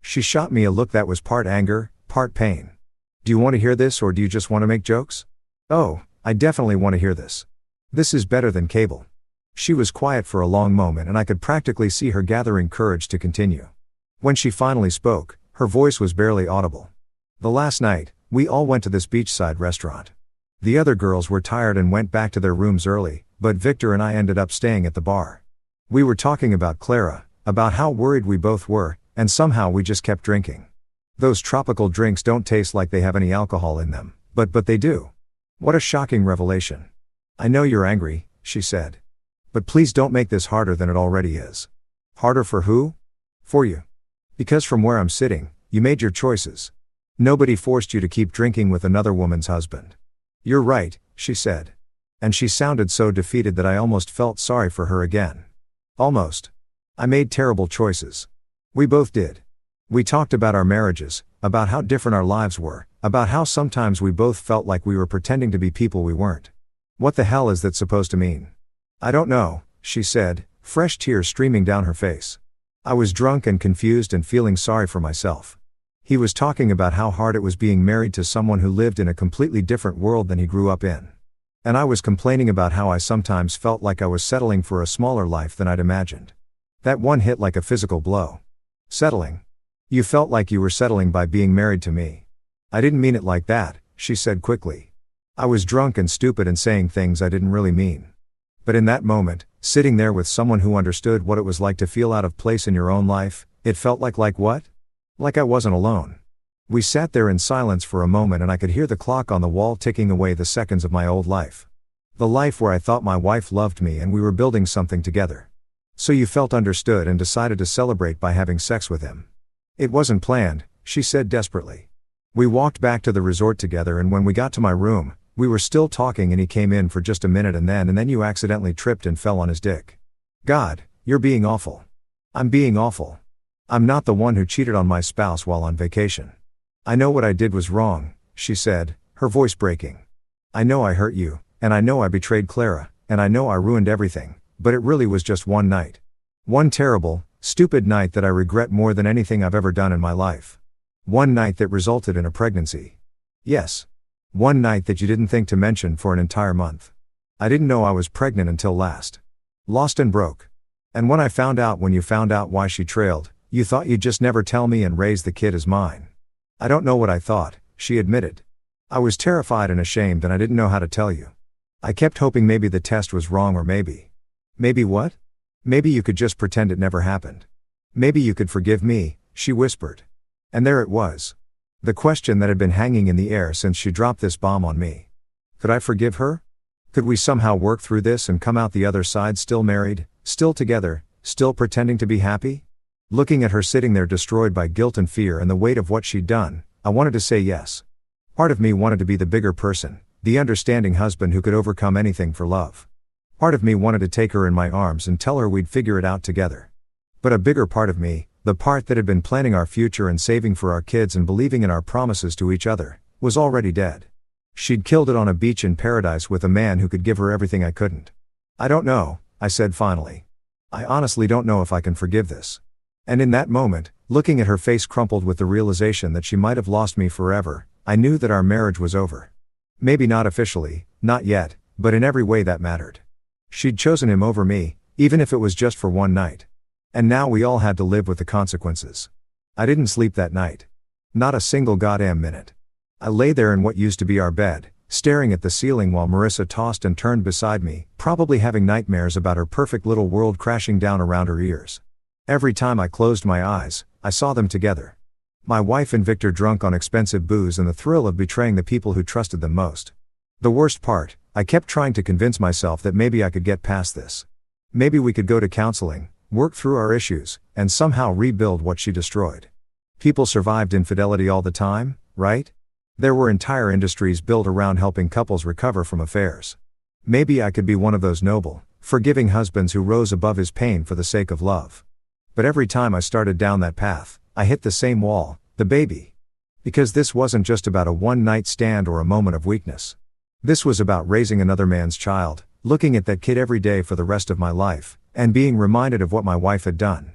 She shot me a look that was part anger, part pain. Do you want to hear this, or do you just want to make jokes? Oh, I definitely want to hear this. This is better than cable. She was quiet for a long moment and I could practically see her gathering courage to continue. When she finally spoke, her voice was barely audible. The last night, we all went to this beachside restaurant. The other girls were tired and went back to their rooms early, but Victor and I ended up staying at the bar. We were talking about Clara, about how worried we both were, and somehow we just kept drinking. Those tropical drinks don't taste like they have any alcohol in them, but they do. What a shocking revelation. I know you're angry, she said. But please don't make this harder than it already is. Harder for who? For you. Because from where I'm sitting, you made your choices. Nobody forced you to keep drinking with another woman's husband. You're right, she said. And she sounded so defeated that I almost felt sorry for her again. Almost. I made terrible choices. We both did. We talked about our marriages, about how different our lives were, about how sometimes we both felt like we were pretending to be people we weren't. What the hell is that supposed to mean? I don't know, she said, fresh tears streaming down her face. I was drunk and confused and feeling sorry for myself. He was talking about how hard it was being married to someone who lived in a completely different world than he grew up in. And I was complaining about how I sometimes felt like I was settling for a smaller life than I'd imagined. That one hit like a physical blow. Settling. You felt like you were settling by being married to me. I didn't mean it like that, she said quickly. I was drunk and stupid and saying things I didn't really mean. But in that moment, sitting there with someone who understood what it was like to feel out of place in your own life, it felt like what? Like I wasn't alone. We sat there in silence for a moment and I could hear the clock on the wall ticking away the seconds of my old life. The life where I thought my wife loved me and we were building something together. So you felt understood and decided to celebrate by having sex with him. It wasn't planned, she said desperately. We walked back to the resort together and when we got to my room, we were still talking and he came in for just a minute and then you accidentally tripped and fell on his dick. God, you're being awful. I'm being awful. I'm not the one who cheated on my spouse while on vacation. I know what I did was wrong, she said, her voice breaking. I know I hurt you, and I know I betrayed Clara, and I know I ruined everything. But it really was just one night. One terrible, stupid night that I regret more than anything I've ever done in my life. One night that resulted in a pregnancy. Yes. One night that you didn't think to mention for an entire month. I didn't know I was pregnant until last. Lost and broke. And when I found out when you found out why she trailed, you thought you'd just never tell me and raise the kid as mine. I don't know what I thought, she admitted. I was terrified and ashamed and I didn't know how to tell you. I kept hoping maybe the test was wrong or maybe what? Maybe you could just pretend it never happened. Maybe you could forgive me, she whispered. And there it was. The question that had been hanging in the air since she dropped this bomb on me. Could I forgive her? Could we somehow work through this and come out the other side still married, still together, still pretending to be happy? Looking at her sitting there destroyed by guilt and fear and the weight of what she'd done, I wanted to say yes. Part of me wanted to be the bigger person, the understanding husband who could overcome anything for love. Part of me wanted to take her in my arms and tell her we'd figure it out together. But a bigger part of me, the part that had been planning our future and saving for our kids and believing in our promises to each other, was already dead. She'd killed it on a beach in paradise with a man who could give her everything I couldn't. I don't know, I said finally. I honestly don't know if I can forgive this. And in that moment, looking at her face crumpled with the realization that she might have lost me forever, I knew that our marriage was over. Maybe not officially, not yet, but in every way that mattered. She'd chosen him over me, even if it was just for one night. And now we all had to live with the consequences. I didn't sleep that night. Not a single goddamn minute. I lay there in what used to be our bed, staring at the ceiling while Marissa tossed and turned beside me, probably having nightmares about her perfect little world crashing down around her ears. Every time I closed my eyes, I saw them together. My wife and Victor drunk on expensive booze and the thrill of betraying the people who trusted them most. The worst part, I kept trying to convince myself that maybe I could get past this. Maybe we could go to counseling, work through our issues, and somehow rebuild what she destroyed. People survived infidelity all the time, right? There were entire industries built around helping couples recover from affairs. Maybe I could be one of those noble, forgiving husbands who rose above his pain for the sake of love. But every time I started down that path, I hit the same wall, the baby. Because this wasn't just about a one-night stand or a moment of weakness. This was about raising another man's child, looking at that kid every day for the rest of my life, and being reminded of what my wife had done.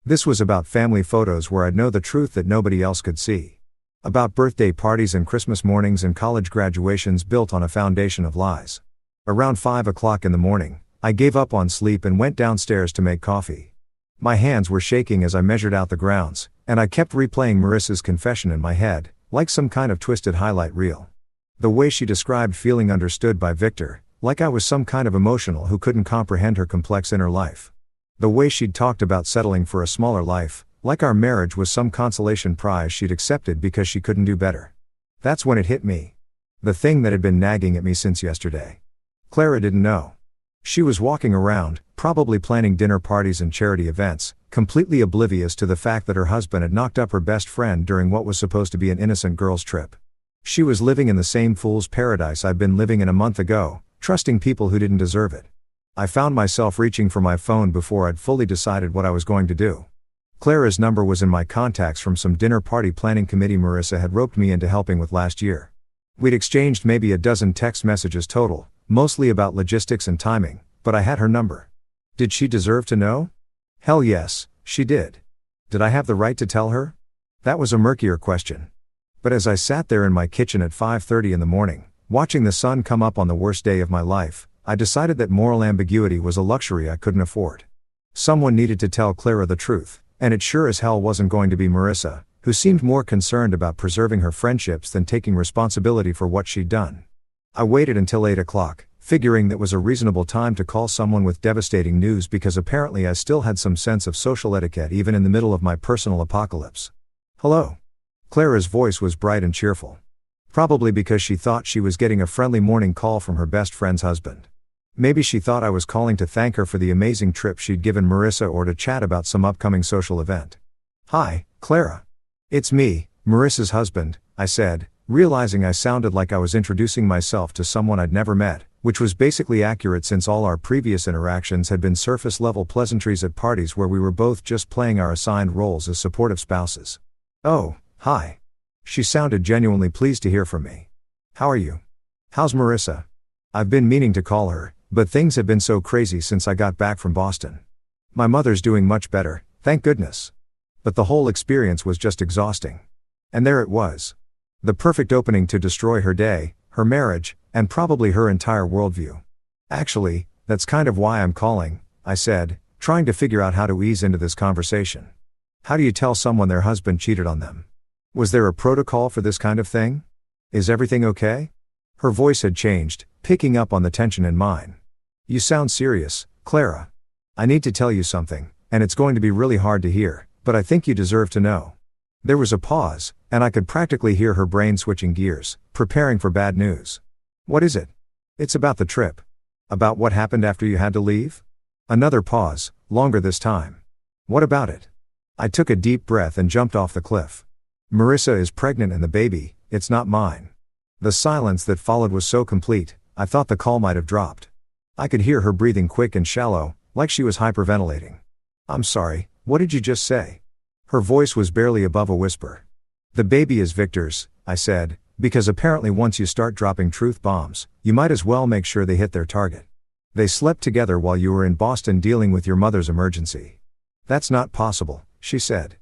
This was about family photos where I'd know the truth that nobody else could see. About birthday parties and Christmas mornings and college graduations built on a foundation of lies. Around 5 o'clock in the morning, I gave up on sleep and went downstairs to make coffee. My hands were shaking as I measured out the grounds, and I kept replaying Marissa's confession in my head, like some kind of twisted highlight reel. The way she described feeling understood by Victor, like I was some kind of emotional who couldn't comprehend her complex inner life. The way she'd talked about settling for a smaller life, like our marriage was some consolation prize she'd accepted because she couldn't do better. That's when it hit me. The thing that had been nagging at me since yesterday. Clara didn't know. She was walking around, probably planning dinner parties and charity events, completely oblivious to the fact that her husband had knocked up her best friend during what was supposed to be an innocent girls' trip. She was living in the same fool's paradise I'd been living in a month ago, trusting people who didn't deserve it. I found myself reaching for my phone before I'd fully decided what I was going to do. Clara's number was in my contacts from some dinner party planning committee Marissa had roped me into helping with last year. We'd exchanged maybe a dozen text messages total, mostly about logistics and timing, but I had her number. Did she deserve to know? Hell yes, she did. Did I have the right to tell her? That was a murkier question. But as I sat there in my kitchen at 5:30 in the morning, watching the sun come up on the worst day of my life, I decided that moral ambiguity was a luxury I couldn't afford. Someone needed to tell Clara the truth, and it sure as hell wasn't going to be Marissa, who seemed more concerned about preserving her friendships than taking responsibility for what she'd done. I waited until 8 o'clock, figuring that was a reasonable time to call someone with devastating news because apparently I still had some sense of social etiquette even in the middle of my personal apocalypse. Hello. Clara's voice was bright and cheerful. Probably because she thought she was getting a friendly morning call from her best friend's husband. Maybe she thought I was calling to thank her for the amazing trip she'd given Marissa or to chat about some upcoming social event. Hi, Clara. It's me, Marissa's husband, I said, realizing I sounded like I was introducing myself to someone I'd never met, which was basically accurate since all our previous interactions had been surface-level pleasantries at parties where we were both just playing our assigned roles as supportive spouses. Oh, hi. She sounded genuinely pleased to hear from me. How are you? How's Marissa? I've been meaning to call her, but things have been so crazy since I got back from Boston. My mother's doing much better, thank goodness. But the whole experience was just exhausting. And there it was. The perfect opening to destroy her day, her marriage, and probably her entire worldview. Actually, that's kind of why I'm calling, I said, trying to figure out how to ease into this conversation. How do you tell someone their husband cheated on them? Was there a protocol for this kind of thing? Is everything okay? Her voice had changed, picking up on the tension in mine. You sound serious, Clara. I need to tell you something, and it's going to be really hard to hear, But I think you deserve to know. There was a pause, and I could practically hear her brain switching gears, preparing for bad news. What is it? It's about the trip. About what happened after you had to leave? Another pause, longer this time. What about it? I took a deep breath and jumped off the cliff. Marissa is pregnant and the baby, it's not mine. The silence that followed was so complete, I thought the call might have dropped. I could hear her breathing quick and shallow, like she was hyperventilating. I'm sorry, what did you just say? Her voice was barely above a whisper. The baby is Victor's, I said, because apparently once you start dropping truth bombs, you might as well make sure they hit their target. They slept together while you were in Boston dealing with your mother's emergency. That's not possible, she said.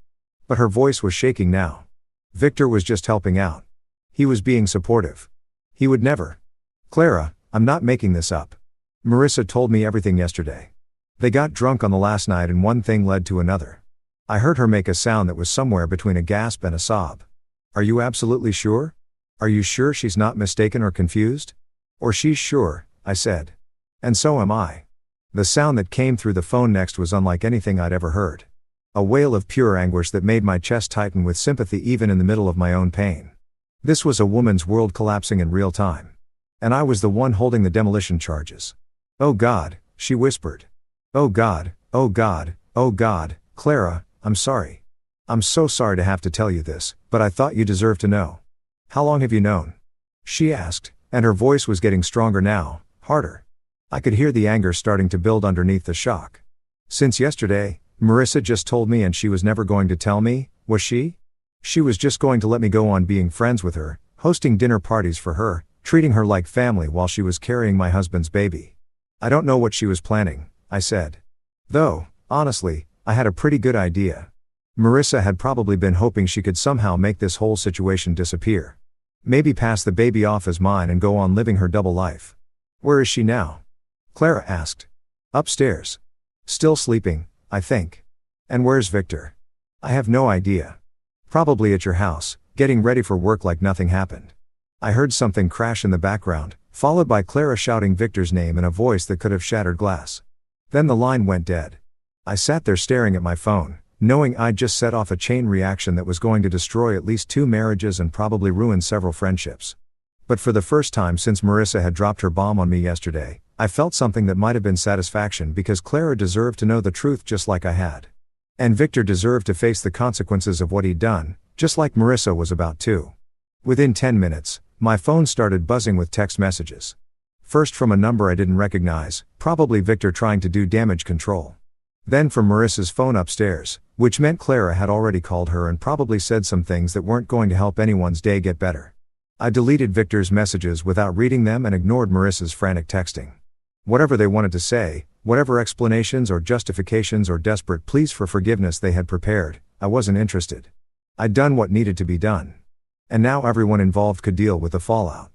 But her voice was shaking now. Victor was just helping out. He was being supportive. He would never. Clara, I'm not making this up. Marissa told me everything yesterday. They got drunk on the last night and one thing led to another. I heard her make a sound that was somewhere between a gasp and a sob. Are you absolutely sure? Are you sure she's not mistaken or confused? Or she's sure, I said. And so am I. The sound that came through the phone next was unlike anything I'd ever heard. A wail of pure anguish that made my chest tighten with sympathy even in the middle of my own pain. This was a woman's world collapsing in real time. And I was the one holding the demolition charges. Oh God, she whispered. Oh God, oh God, oh God, Clara, I'm sorry. I'm so sorry to have to tell you this, but I thought you deserved to know. How long have you known? She asked, and her voice was getting stronger now, harder. I could hear the anger starting to build underneath the shock. Since yesterday, Marissa just told me and she was never going to tell me, was she? She was just going to let me go on being friends with her, hosting dinner parties for her, treating her like family while she was carrying my husband's baby. I don't know what she was planning, I said. Though, honestly, I had a pretty good idea. Marissa had probably been hoping she could somehow make this whole situation disappear. Maybe pass the baby off as mine and go on living her double life. Where is she now? Clara asked. Upstairs. Still sleeping, I think. And where's Victor? I have no idea. Probably at your house, getting ready for work like nothing happened. I heard something crash in the background, followed by Clara shouting Victor's name in a voice that could have shattered glass. Then the line went dead. I sat there staring at my phone, knowing I'd just set off a chain reaction that was going to destroy at least 2 marriages and probably ruin several friendships. But for the first time since Marissa had dropped her bomb on me yesterday, I felt something that might have been satisfaction because Clara deserved to know the truth just like I had. And Victor deserved to face the consequences of what he'd done, just like Marissa was about to. Within 10 minutes, my phone started buzzing with text messages. First from a number I didn't recognize, probably Victor trying to do damage control. Then from Marissa's phone upstairs, which meant Clara had already called her and probably said some things that weren't going to help anyone's day get better. I deleted Victor's messages without reading them and ignored Marissa's frantic texting. Whatever they wanted to say, whatever explanations or justifications or desperate pleas for forgiveness they had prepared, I wasn't interested. I'd done what needed to be done. And now everyone involved could deal with the fallout.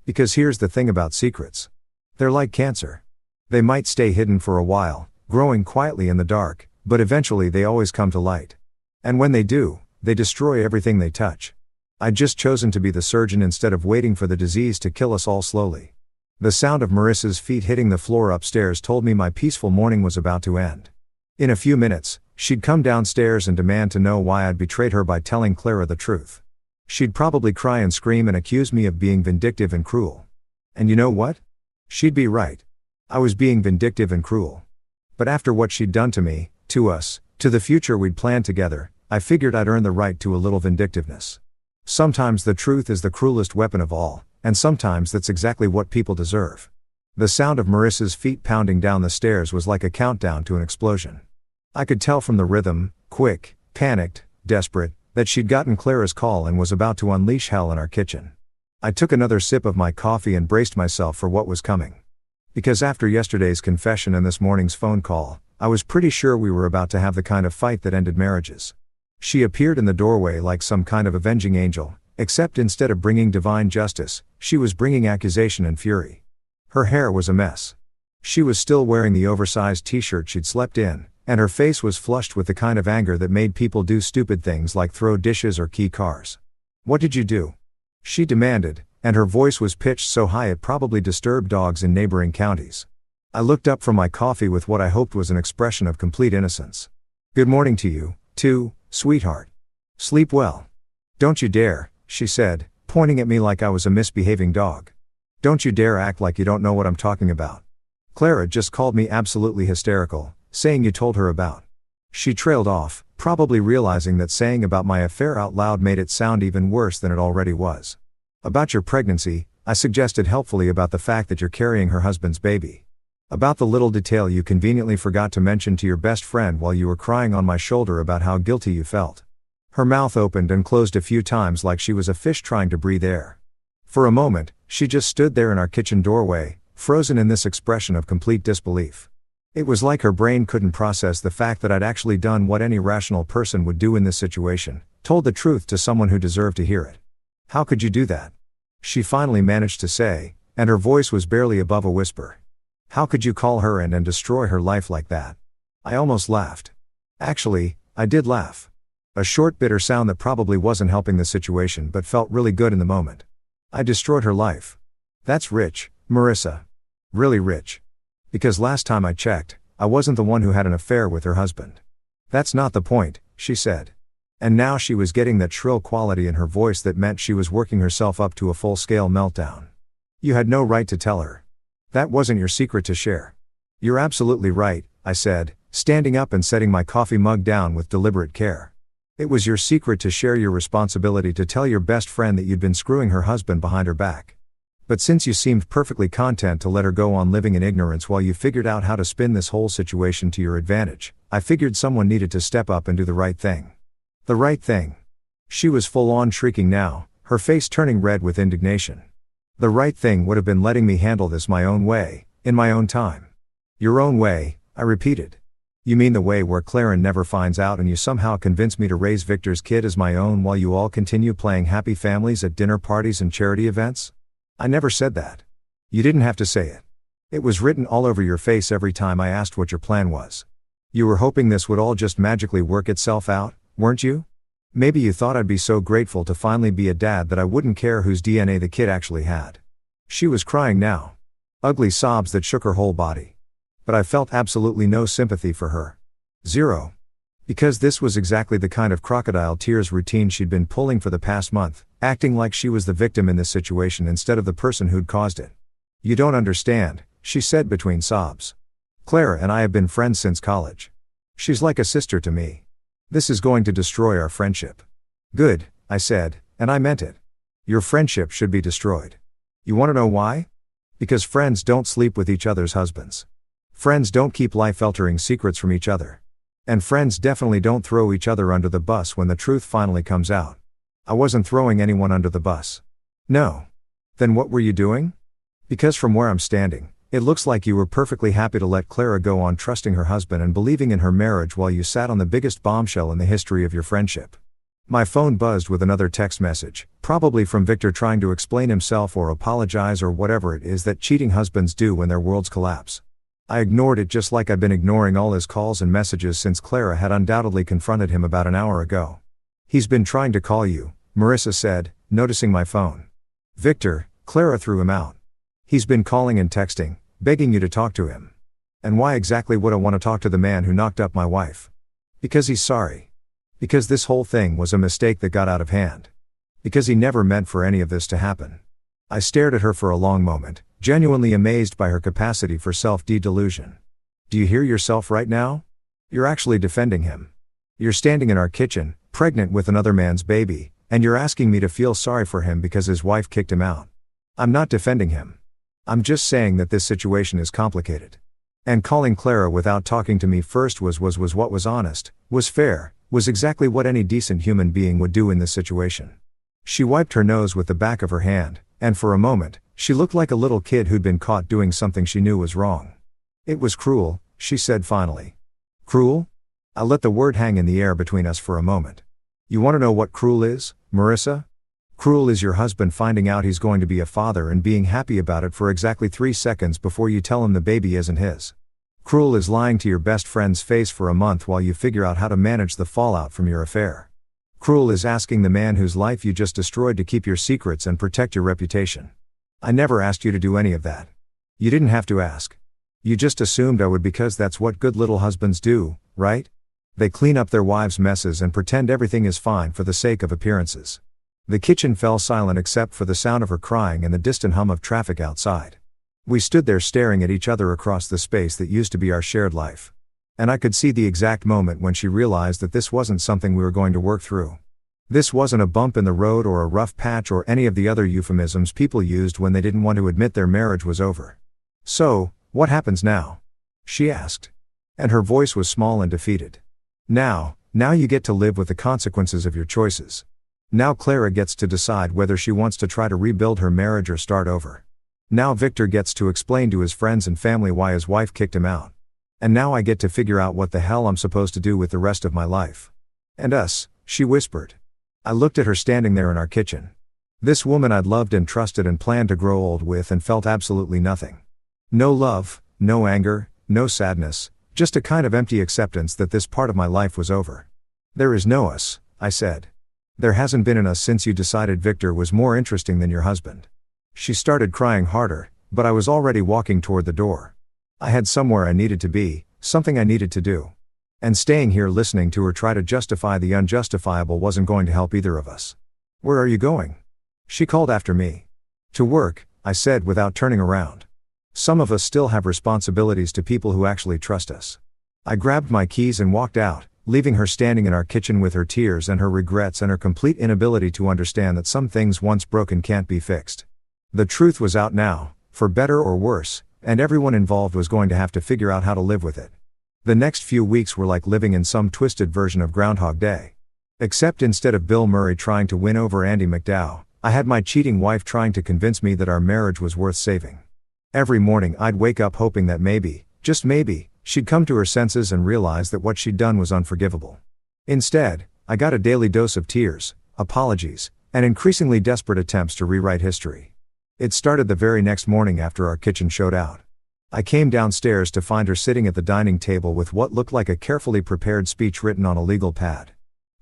Because here's the thing about secrets. They're like cancer. They might stay hidden for a while, growing quietly in the dark, but eventually they always come to light. And when they do, they destroy everything they touch. I'd just chosen to be the surgeon instead of waiting for the disease to kill us all slowly. The sound of Marissa's feet hitting the floor upstairs told me my peaceful morning was about to end. In a few minutes, she'd come downstairs and demand to know why I'd betrayed her by telling Clara the truth. She'd probably cry and scream and accuse me of being vindictive and cruel. And you know what? She'd be right. I was being vindictive and cruel. But after what she'd done to me, to us, to the future we'd planned together, I figured I'd earn the right to a little vindictiveness. Sometimes the truth is the cruelest weapon of all, and sometimes that's exactly what people deserve. The sound of Marissa's feet pounding down the stairs was like a countdown to an explosion. I could tell from the rhythm, quick, panicked, desperate, that she'd gotten Clara's call and was about to unleash hell in our kitchen. I took another sip of my coffee and braced myself for what was coming. Because after yesterday's confession and this morning's phone call, I was pretty sure we were about to have the kind of fight that ended marriages. She appeared in the doorway like some kind of avenging angel, except instead of bringing divine justice, she was bringing accusation and fury. Her hair was a mess. She was still wearing the oversized t-shirt she'd slept in, and her face was flushed with the kind of anger that made people do stupid things like throw dishes or key cars. What did you do? She demanded, and her voice was pitched so high it probably disturbed dogs in neighboring counties. I looked up from my coffee with what I hoped was an expression of complete innocence. Good morning to you, too, sweetheart. Sleep well. Don't you dare, she said, pointing at me like I was a misbehaving dog. Don't you dare act like you don't know what I'm talking about. Clara just called me absolutely hysterical, saying you told her about. She trailed off, probably realizing that saying about my affair out loud made it sound even worse than it already was. About your pregnancy, I suggested helpfully about the fact that you're carrying her husband's baby. About the little detail you conveniently forgot to mention to your best friend while you were crying on my shoulder about how guilty you felt. Her mouth opened and closed a few times like she was a fish trying to breathe air. For a moment, she just stood there in our kitchen doorway, frozen in this expression of complete disbelief. It was like her brain couldn't process the fact that I'd actually done what any rational person would do in this situation, told the truth to someone who deserved to hear it. How could you do that? She finally managed to say, and her voice was barely above a whisper. How could you call her in and destroy her life like that? I almost laughed. Actually, I did laugh. A short bitter sound that probably wasn't helping the situation but felt really good in the moment. I destroyed her life. That's rich, Marissa. Really rich. Because last time I checked, I wasn't the one who had an affair with her husband. That's not the point, she said. And now she was getting that shrill quality in her voice that meant she was working herself up to a full-scale meltdown. You had no right to tell her. That wasn't your secret to share. You're absolutely right, I said, standing up and setting my coffee mug down with deliberate care. It was your secret to share, your responsibility to tell your best friend that you'd been screwing her husband behind her back. But since you seemed perfectly content to let her go on living in ignorance while you figured out how to spin this whole situation to your advantage, I figured someone needed to step up and do the right thing. The right thing. She was full-on shrieking now, her face turning red with indignation. The right thing would have been letting me handle this my own way, in my own time. Your own way, I repeated. You mean the way where Claren never finds out and you somehow convince me to raise Victor's kid as my own while you all continue playing happy families at dinner parties and charity events? I never said that. You didn't have to say it. It was written all over your face every time I asked what your plan was. You were hoping this would all just magically work itself out, weren't you? Maybe you thought I'd be so grateful to finally be a dad that I wouldn't care whose DNA the kid actually had. She was crying now. Ugly sobs that shook her whole body. But I felt absolutely no sympathy for her. Zero. Because this was exactly the kind of crocodile tears routine she'd been pulling for the past month, acting like she was the victim in this situation instead of the person who'd caused it. You don't understand, she said between sobs. Clara and I have been friends since college. She's like a sister to me. This is going to destroy our friendship. Good, I said, and I meant it. Your friendship should be destroyed. You want to know why? Because friends don't sleep with each other's husbands. Friends don't keep life-altering secrets from each other. And friends definitely don't throw each other under the bus when the truth finally comes out. I wasn't throwing anyone under the bus. No. Then what were you doing? Because from where I'm standing, it looks like you were perfectly happy to let Clara go on trusting her husband and believing in her marriage while you sat on the biggest bombshell in the history of your friendship. My phone buzzed with another text message, probably from Victor trying to explain himself or apologize or whatever it is that cheating husbands do when their worlds collapse. I ignored it just like I'd been ignoring all his calls and messages since Clara had undoubtedly confronted him about an hour ago. He's been trying to call you, Marissa said, noticing my phone. Victor, Clara threw him out. He's been calling and texting, begging you to talk to him. And why exactly would I want to talk to the man who knocked up my wife? Because he's sorry. Because this whole thing was a mistake that got out of hand. Because he never meant for any of this to happen. I stared at her for a long moment, genuinely amazed by her capacity for self-delusion. Do you hear yourself right now? You're actually defending him. You're standing in our kitchen, pregnant with another man's baby, and you're asking me to feel sorry for him because his wife kicked him out. I'm not defending him. I'm just saying that this situation is complicated. And calling Clara without talking to me first was what was honest, was fair, was exactly what any decent human being would do in this situation. She wiped her nose with the back of her hand, and for a moment, she looked like a little kid who'd been caught doing something she knew was wrong. It was cruel, she said finally. Cruel? I let the word hang in the air between us for a moment. You want to know what cruel is, Marissa? Cruel is your husband finding out he's going to be a father and being happy about it for exactly 3 seconds before you tell him the baby isn't his. Cruel is lying to your best friend's face for a month while you figure out how to manage the fallout from your affair. Cruel is asking the man whose life you just destroyed to keep your secrets and protect your reputation. I never asked you to do any of that. You didn't have to ask. You just assumed I would because that's what good little husbands do, right? They clean up their wives' messes and pretend everything is fine for the sake of appearances. The kitchen fell silent except for the sound of her crying and the distant hum of traffic outside. We stood there staring at each other across the space that used to be our shared life. And I could see the exact moment when she realized that this wasn't something we were going to work through. This wasn't a bump in the road or a rough patch or any of the other euphemisms people used when they didn't want to admit their marriage was over. "So, what happens now?" she asked. And her voice was small and defeated. Now you get to live with the consequences of your choices. Now Clara gets to decide whether she wants to try to rebuild her marriage or start over. Now Victor gets to explain to his friends and family why his wife kicked him out. And now I get to figure out what the hell I'm supposed to do with the rest of my life. "And us," she whispered. I looked at her standing there in our kitchen. This woman I'd loved and trusted and planned to grow old with, and felt absolutely nothing. No love, no anger, no sadness, just a kind of empty acceptance that this part of my life was over. "There is no us," I said. "There hasn't been an us since you decided Victor was more interesting than your husband." She started crying harder, but I was already walking toward the door. I had somewhere I needed to be, something I needed to do. And staying here listening to her try to justify the unjustifiable wasn't going to help either of us. "Where are you going?" she called after me. "To work," I said without turning around. Some of us still have responsibilities to people who actually trust us. I grabbed my keys and walked out, leaving her standing in our kitchen with her tears and her regrets and her complete inability to understand that some things once broken can't be fixed. The truth was out now, for better or worse, and everyone involved was going to have to figure out how to live with it. The next few weeks were like living in some twisted version of Groundhog Day. Except instead of Bill Murray trying to win over Andy McDowell, I had my cheating wife trying to convince me that our marriage was worth saving. Every morning I'd wake up hoping that maybe, just maybe, she'd come to her senses and realize that what she'd done was unforgivable. Instead, I got a daily dose of tears, apologies, and increasingly desperate attempts to rewrite history. It started the very next morning after our kitchen showed out. I came downstairs to find her sitting at the dining table with what looked like a carefully prepared speech written on a legal pad.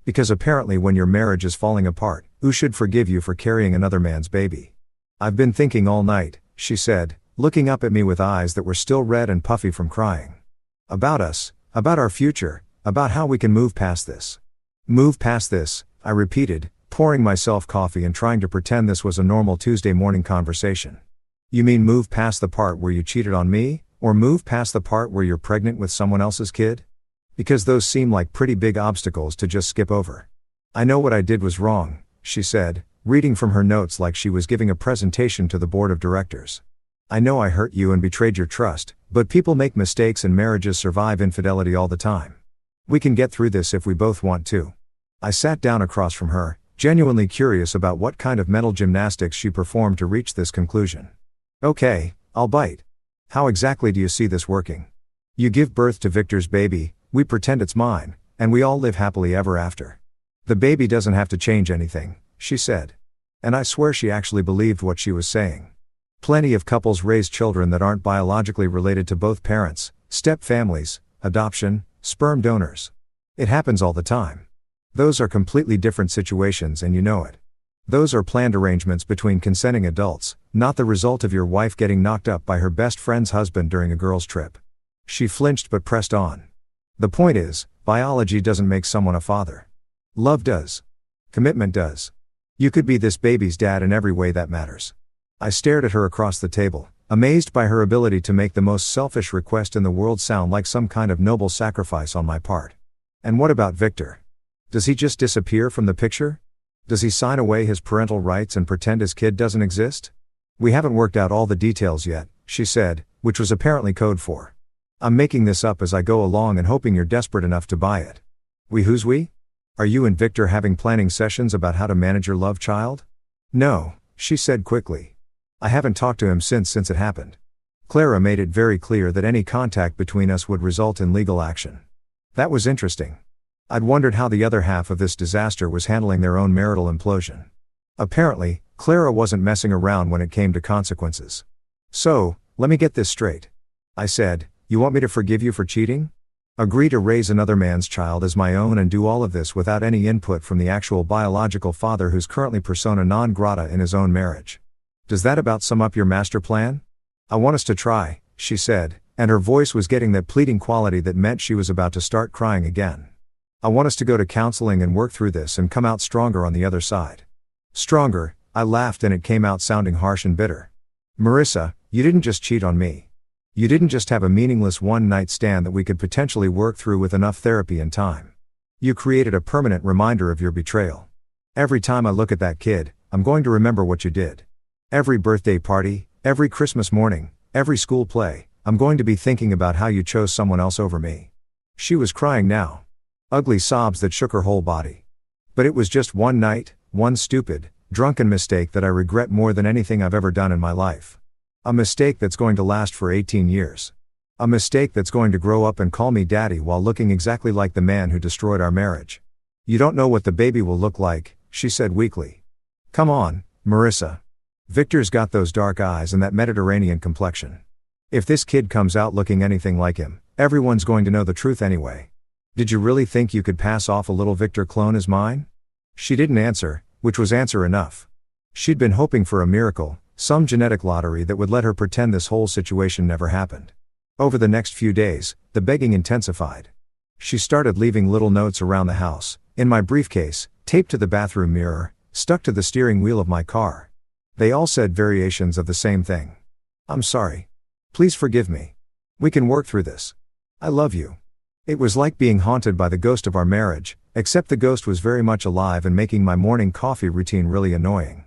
Because apparently when your marriage is falling apart, who should forgive you for carrying another man's baby? "I've been thinking all night," she said, looking up at me with eyes that were still red and puffy from crying. "About us, about our future, about how we can move past this." "Move past this," I repeated, pouring myself coffee and trying to pretend this was a normal Tuesday morning conversation. "You mean move past the part where you cheated on me, or move past the part where you're pregnant with someone else's kid? Because those seem like pretty big obstacles to just skip over." "I know what I did was wrong," she said, reading from her notes like she was giving a presentation to the board of directors. "I know I hurt you and betrayed your trust, but people make mistakes and marriages survive infidelity all the time. We can get through this if we both want to." I sat down across from her, genuinely curious about what kind of mental gymnastics she performed to reach this conclusion. "Okay, I'll bite. How exactly do you see this working? You give birth to Victor's baby, we pretend it's mine, and we all live happily ever after. The baby doesn't have to change anything," she said. And I swear she actually believed what she was saying. Plenty of couples raise children that aren't biologically related to both parents, step families, adoption, sperm donors. It happens all the time. Those are completely different situations and you know it. Those are planned arrangements between consenting adults, not the result of your wife getting knocked up by her best friend's husband during a girls' trip. She flinched but pressed on. "The point is, biology doesn't make someone a father. Love does. Commitment does. You could be this baby's dad in every way that matters." I stared at her across the table, amazed by her ability to make the most selfish request in the world sound like some kind of noble sacrifice on my part. "And what about Victor? Does he just disappear from the picture? Does he sign away his parental rights and pretend his kid doesn't exist?" "We haven't worked out all the details yet," she said, which was apparently code for, "I'm making this up as I go along and hoping you're desperate enough to buy it." Who's we? Are you and Victor having planning sessions about how to manage your love child?" "No," she said quickly. "I haven't talked to him since it happened. Clara made it very clear that any contact between us would result in legal action." That was interesting. I'd wondered how the other half of this disaster was handling their own marital implosion. Apparently, Clara wasn't messing around when it came to consequences. "So, let me get this straight," I said, "you want me to forgive you for cheating? Agree to raise another man's child as my own and do all of this without any input from the actual biological father who's currently persona non grata in his own marriage? Does that about sum up your master plan?" "I want us to try," she said, and her voice was getting that pleading quality that meant she was about to start crying again. I want us to go to counseling and work through this and come out stronger on the other side. Stronger, I laughed and it came out sounding harsh and bitter. Marissa, you didn't just cheat on me. You didn't just have a meaningless one-night stand that we could potentially work through with enough therapy and time. You created a permanent reminder of your betrayal. Every time I look at that kid, I'm going to remember what you did. Every birthday party, every Christmas morning, every school play, I'm going to be thinking about how you chose someone else over me. She was crying now. Ugly sobs that shook her whole body. But it was just one night, one stupid, drunken mistake that I regret more than anything I've ever done in my life. A mistake that's going to last for 18 years. A mistake that's going to grow up and call me daddy while looking exactly like the man who destroyed our marriage. You don't know what the baby will look like, she said weakly. Come on, Marissa. Victor's got those dark eyes and that Mediterranean complexion. If this kid comes out looking anything like him, everyone's going to know the truth anyway. Did you really think you could pass off a little Victor clone as mine? She didn't answer, which was answer enough. She'd been hoping for a miracle, some genetic lottery that would let her pretend this whole situation never happened. Over the next few days, the begging intensified. She started leaving little notes around the house, in my briefcase, taped to the bathroom mirror, stuck to the steering wheel of my car. They all said variations of the same thing. I'm sorry. Please forgive me. We can work through this. I love you. It was like being haunted by the ghost of our marriage, except the ghost was very much alive and making my morning coffee routine really annoying.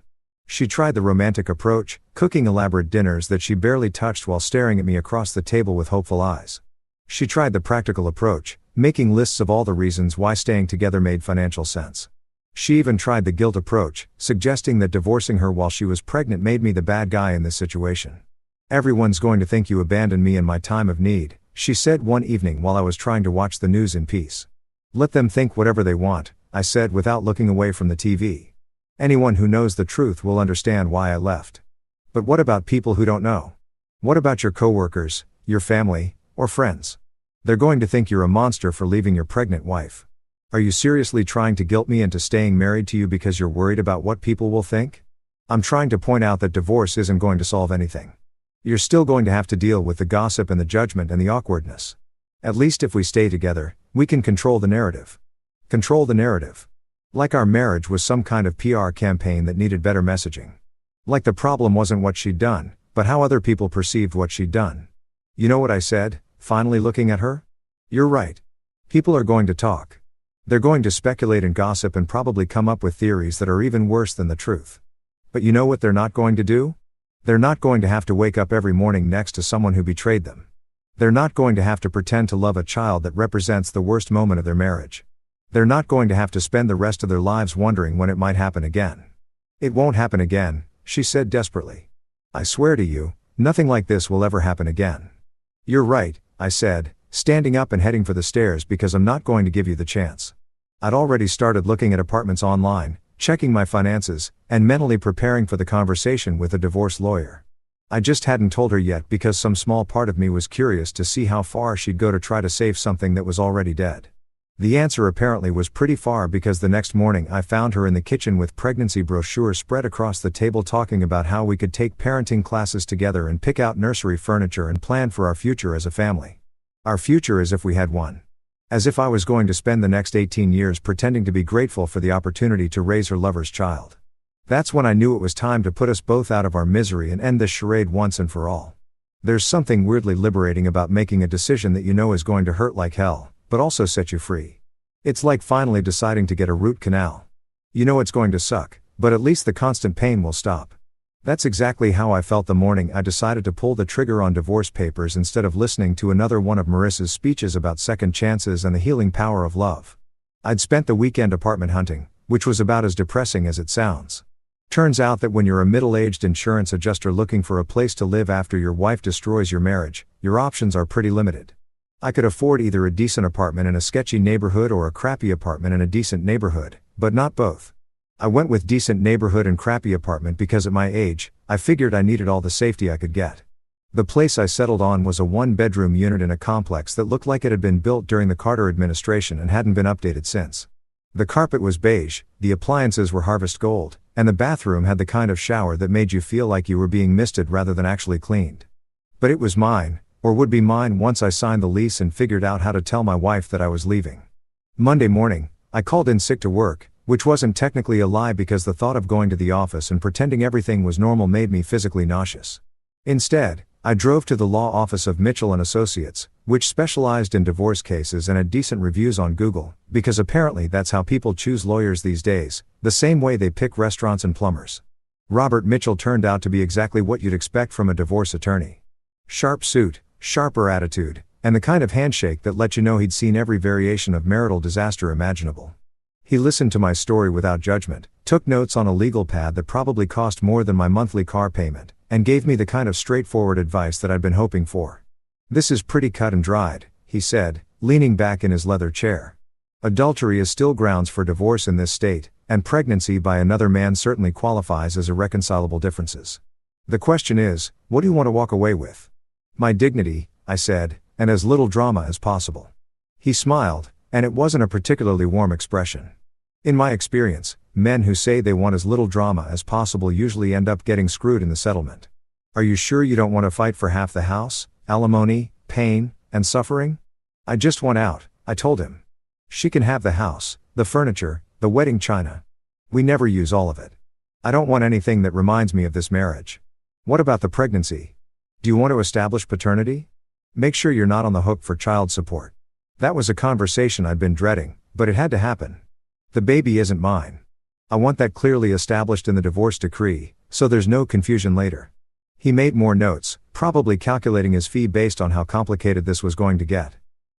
She tried the romantic approach, cooking elaborate dinners that she barely touched while staring at me across the table with hopeful eyes. She tried the practical approach, making lists of all the reasons why staying together made financial sense. She even tried the guilt approach, suggesting that divorcing her while she was pregnant made me the bad guy in this situation. Everyone's going to think you abandoned me in my time of need, she said one evening while I was trying to watch the news in peace. Let them think whatever they want, I said without looking away from the TV. Anyone who knows the truth will understand why I left. But what about people who don't know? What about your coworkers, your family, or friends? They're going to think you're a monster for leaving your pregnant wife. Are you seriously trying to guilt me into staying married to you because you're worried about what people will think? I'm trying to point out that divorce isn't going to solve anything. You're still going to have to deal with the gossip and the judgment and the awkwardness. At least if we stay together, we can control the narrative. Control the narrative. Like our marriage was some kind of PR campaign that needed better messaging. Like the problem wasn't what she'd done, but how other people perceived what she'd done. You know what I said, finally looking at her? You're right. People are going to talk. They're going to speculate and gossip and probably come up with theories that are even worse than the truth. But you know what they're not going to do? They're not going to have to wake up every morning next to someone who betrayed them. They're not going to have to pretend to love a child that represents the worst moment of their marriage. They're not going to have to spend the rest of their lives wondering when it might happen again. It won't happen again, she said desperately. I swear to you, nothing like this will ever happen again. You're right, I said, standing up and heading for the stairs because I'm not going to give you the chance. I'd already started looking at apartments online, checking my finances, and mentally preparing for the conversation with a divorce lawyer. I just hadn't told her yet because some small part of me was curious to see how far she'd go to try to save something that was already dead. The answer apparently was pretty far because the next morning I found her in the kitchen with pregnancy brochures spread across the table talking about how we could take parenting classes together and pick out nursery furniture and plan for our future as a family. Our future as if we had one. As if I was going to spend the next 18 years pretending to be grateful for the opportunity to raise her lover's child. That's when I knew it was time to put us both out of our misery and end this charade once and for all. There's something weirdly liberating about making a decision that you know is going to hurt like hell, but also set you free. It's like finally deciding to get a root canal. You know it's going to suck, but at least the constant pain will stop. That's exactly how I felt the morning I decided to pull the trigger on divorce papers instead of listening to another one of Marissa's speeches about second chances and the healing power of love. I'd spent the weekend apartment hunting, which was about as depressing as it sounds. Turns out that when you're a middle-aged insurance adjuster looking for a place to live after your wife destroys your marriage, your options are pretty limited. I could afford either a decent apartment in a sketchy neighborhood or a crappy apartment in a decent neighborhood, but not both. I went with decent neighborhood and crappy apartment because at my age, I figured I needed all the safety I could get. The place I settled on was a one-bedroom unit in a complex that looked like it had been built during the Carter administration and hadn't been updated since. The carpet was beige, the appliances were harvest gold, and the bathroom had the kind of shower that made you feel like you were being misted rather than actually cleaned. But it was mine, or would be mine once I signed the lease and figured out how to tell my wife that I was leaving. Monday morning, I called in sick to work, which wasn't technically a lie because the thought of going to the office and pretending everything was normal made me physically nauseous. Instead, I drove to the law office of Mitchell & Associates, which specialized in divorce cases and had decent reviews on Google, because apparently that's how people choose lawyers these days, the same way they pick restaurants and plumbers. Robert Mitchell turned out to be exactly what you'd expect from a divorce attorney. Sharp suit, sharper attitude, and the kind of handshake that let you know he'd seen every variation of marital disaster imaginable. He listened to my story without judgment, took notes on a legal pad that probably cost more than my monthly car payment, and gave me the kind of straightforward advice that I'd been hoping for. "This is pretty cut and dried," he said, leaning back in his leather chair. "Adultery is still grounds for divorce in this state, and pregnancy by another man certainly qualifies as irreconcilable differences. The question is, what do you want to walk away with?" "My dignity," I said, "and as little drama as possible." He smiled, and it wasn't a particularly warm expression. In my experience, men who say they want as little drama as possible usually end up getting screwed in the settlement. "Are you sure you don't want to fight for half the house, alimony, pain, and suffering?" "I just want out," I told him. "She can have the house, the furniture, the wedding china. We never use all of it. I don't want anything that reminds me of this marriage." "What about the pregnancy? Do you want to establish paternity? Make sure you're not on the hook for child support." That was a conversation I'd been dreading, but it had to happen. "The baby isn't mine. I want that clearly established in the divorce decree, so there's no confusion later." He made more notes, probably calculating his fee based on how complicated this was going to get.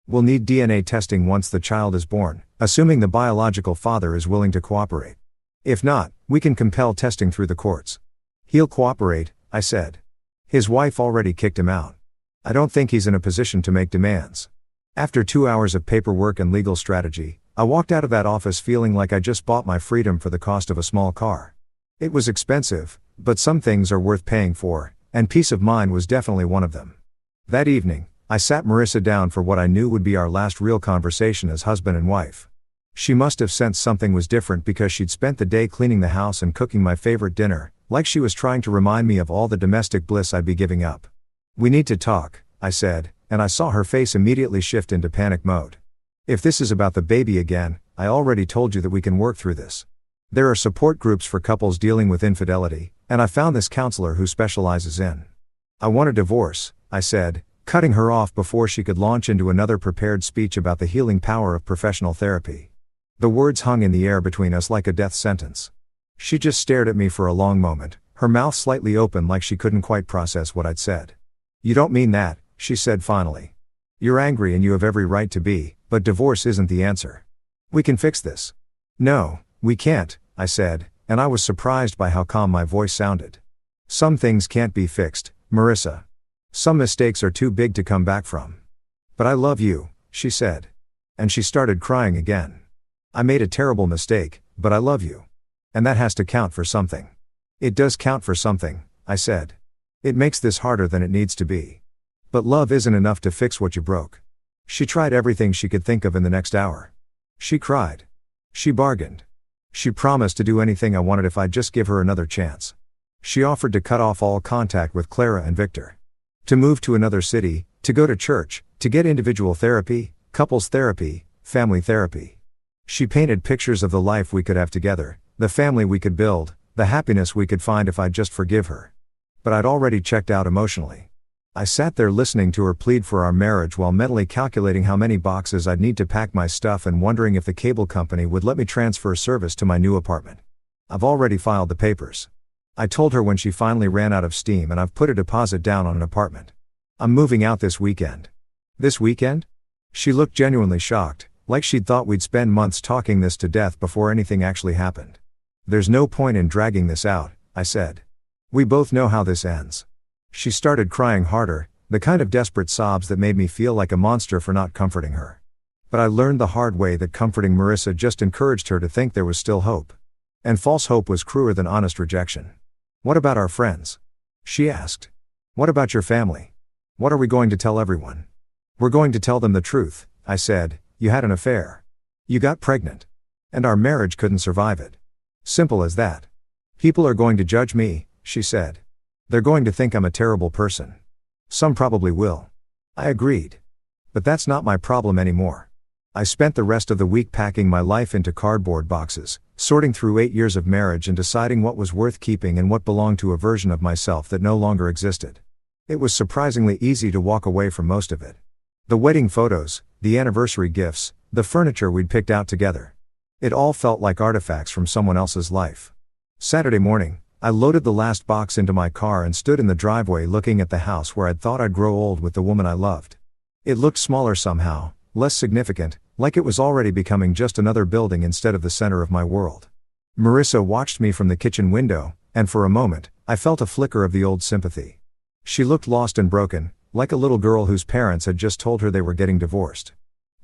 "We'll need DNA testing once the child is born, assuming the biological father is willing to cooperate. If not, we can compel testing through the courts." "He'll cooperate," I said. "His wife already kicked him out. I don't think he's in a position to make demands." After 2 hours of paperwork and legal strategy, I walked out of that office feeling like I just bought my freedom for the cost of a small car. It was expensive, but some things are worth paying for, and peace of mind was definitely one of them. That evening, I sat Marissa down for what I knew would be our last real conversation as husband and wife. She must have sensed something was different because she'd spent the day cleaning the house and cooking my favorite dinner, like she was trying to remind me of all the domestic bliss I'd be giving up. "We need to talk," I said, and I saw her face immediately shift into panic mode. "If this is about the baby again, I already told you that we can work through this. There are support groups for couples dealing with infidelity, and I found this counselor who specializes in." "I want a divorce," I said, cutting her off before she could launch into another prepared speech about the healing power of professional therapy. The words hung in the air between us like a death sentence. She just stared at me for a long moment, her mouth slightly open like she couldn't quite process what I'd said. "You don't mean that," she said finally. "You're angry and you have every right to be, but divorce isn't the answer. We can fix this." "No, we can't," I said, and I was surprised by how calm my voice sounded. "Some things can't be fixed, Marissa. Some mistakes are too big to come back from." "But I love you," she said. And she started crying again. "I made a terrible mistake, but I love you. And that has to count for something." "It does count for something," I said. "It makes this harder than it needs to be. But love isn't enough to fix what you broke." She tried everything she could think of in the next hour. She cried. She bargained. She promised to do anything I wanted if I'd just give her another chance. She offered to cut off all contact with Clara and Victor. To move to another city, to go to church, to get individual therapy, couples therapy, family therapy. She painted pictures of the life we could have together, the family we could build, the happiness we could find if I'd just forgive her. But I'd already checked out emotionally. I sat there listening to her plead for our marriage while mentally calculating how many boxes I'd need to pack my stuff and wondering if the cable company would let me transfer service to my new apartment. "I've already filed the papers," I told her when she finally ran out of steam, "and I've put a deposit down on an apartment. I'm moving out this weekend." "This weekend?" She looked genuinely shocked, like she'd thought we'd spend months talking this to death before anything actually happened. "There's no point in dragging this out," I said. "We both know how this ends." She started crying harder, the kind of desperate sobs that made me feel like a monster for not comforting her. But I learned the hard way that comforting Marissa just encouraged her to think there was still hope. And false hope was crueler than honest rejection. "What about our friends?" she asked. "What about your family? What are we going to tell everyone?" "We're going to tell them the truth," I said. "You had an affair. You got pregnant. And our marriage couldn't survive it. Simple as that. People are going to judge me," she said. "They're going to think I'm a terrible person. Some probably will." I agreed. But that's not my problem anymore. I spent the rest of the week packing my life into cardboard boxes, sorting through 8 years of marriage and deciding what was worth keeping and what belonged to a version of myself that no longer existed. It was surprisingly easy to walk away from most of it. The wedding photos, the anniversary gifts, the furniture we'd picked out together. It all felt like artifacts from someone else's life. Saturday morning, I loaded the last box into my car and stood in the driveway looking at the house where I'd thought I'd grow old with the woman I loved. It looked smaller somehow, less significant, like it was already becoming just another building instead of the center of my world. Marissa watched me from the kitchen window, and for a moment, I felt a flicker of the old sympathy. She looked lost and broken, like a little girl whose parents had just told her they were getting divorced.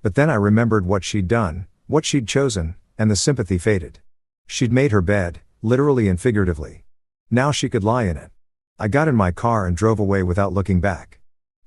But then I remembered what she'd done, what she'd chosen, and the sympathy faded. She'd made her bed, literally and figuratively. Now she could lie in it. I got in my car and drove away without looking back.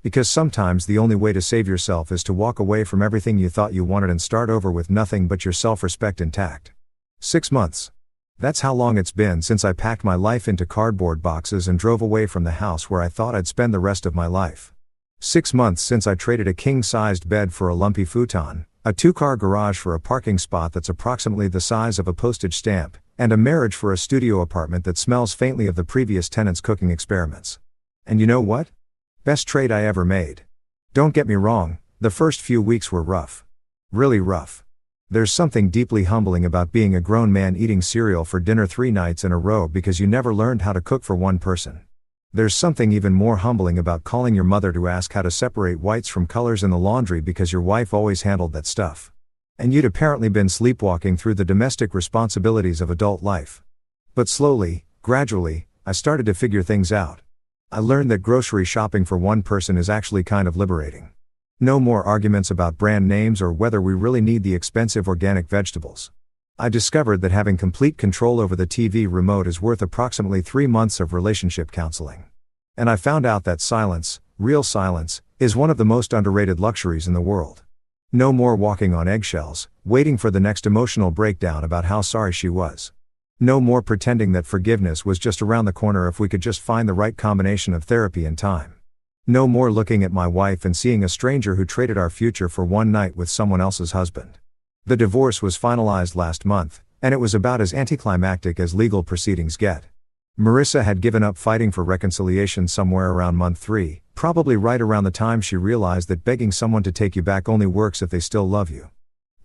Because sometimes the only way to save yourself is to walk away from everything you thought you wanted and start over with nothing but your self-respect intact. 6 months. That's how long it's been since I packed my life into cardboard boxes and drove away from the house where I thought I'd spend the rest of my life. 6 months since I traded a king-sized bed for a lumpy futon, a 2-car garage for a parking spot that's approximately the size of a postage stamp, and a marriage for a studio apartment that smells faintly of the previous tenant's cooking experiments. And you know what? Best trade I ever made. Don't get me wrong, the first few weeks were rough. Really rough. There's something deeply humbling about being a grown man eating cereal for dinner 3 nights in a row because you never learned how to cook for one person. There's something even more humbling about calling your mother to ask how to separate whites from colors in the laundry because your wife always handled that stuff. And you'd apparently been sleepwalking through the domestic responsibilities of adult life. But slowly, gradually, I started to figure things out. I learned that grocery shopping for one person is actually kind of liberating. No more arguments about brand names or whether we really need the expensive organic vegetables. I discovered that having complete control over the TV remote is worth approximately 3 months of relationship counseling. And I found out that silence, real silence, is one of the most underrated luxuries in the world. No more walking on eggshells, waiting for the next emotional breakdown about how sorry she was. No more pretending that forgiveness was just around the corner if we could just find the right combination of therapy and time. No more looking at my wife and seeing a stranger who traded our future for one night with someone else's husband. The divorce was finalized last month, and it was about as anticlimactic as legal proceedings get. Marissa had given up fighting for reconciliation somewhere around month 3, probably right around the time she realized that begging someone to take you back only works if they still love you.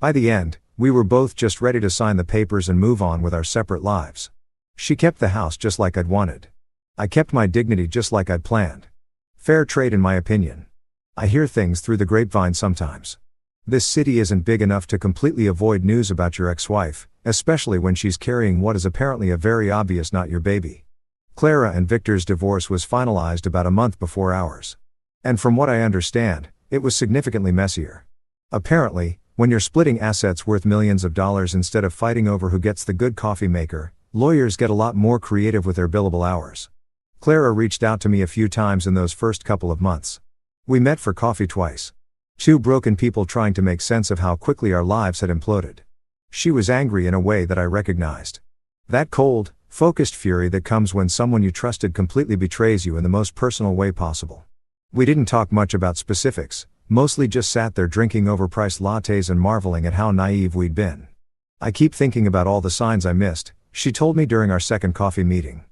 By the end, we were both just ready to sign the papers and move on with our separate lives. She kept the house just like I'd wanted. I kept my dignity just like I'd planned. Fair trade in my opinion. I hear things through the grapevine sometimes. This city isn't big enough to completely avoid news about your ex-wife, especially when she's carrying what is apparently a very obvious not your baby. Clara and Victor's divorce was finalized about a month before ours. And from what I understand, it was significantly messier. Apparently, when you're splitting assets worth millions of dollars instead of fighting over who gets the good coffee maker, lawyers get a lot more creative with their billable hours. Clara reached out to me a few times in those first couple of months. We met for coffee twice. 2 broken people trying to make sense of how quickly our lives had imploded. She was angry in a way that I recognized. That cold, focused fury that comes when someone you trusted completely betrays you in the most personal way possible. We didn't talk much about specifics, mostly just sat there drinking overpriced lattes and marveling at how naive we'd been. I keep thinking about all the signs I missed, she told me during our second coffee meeting.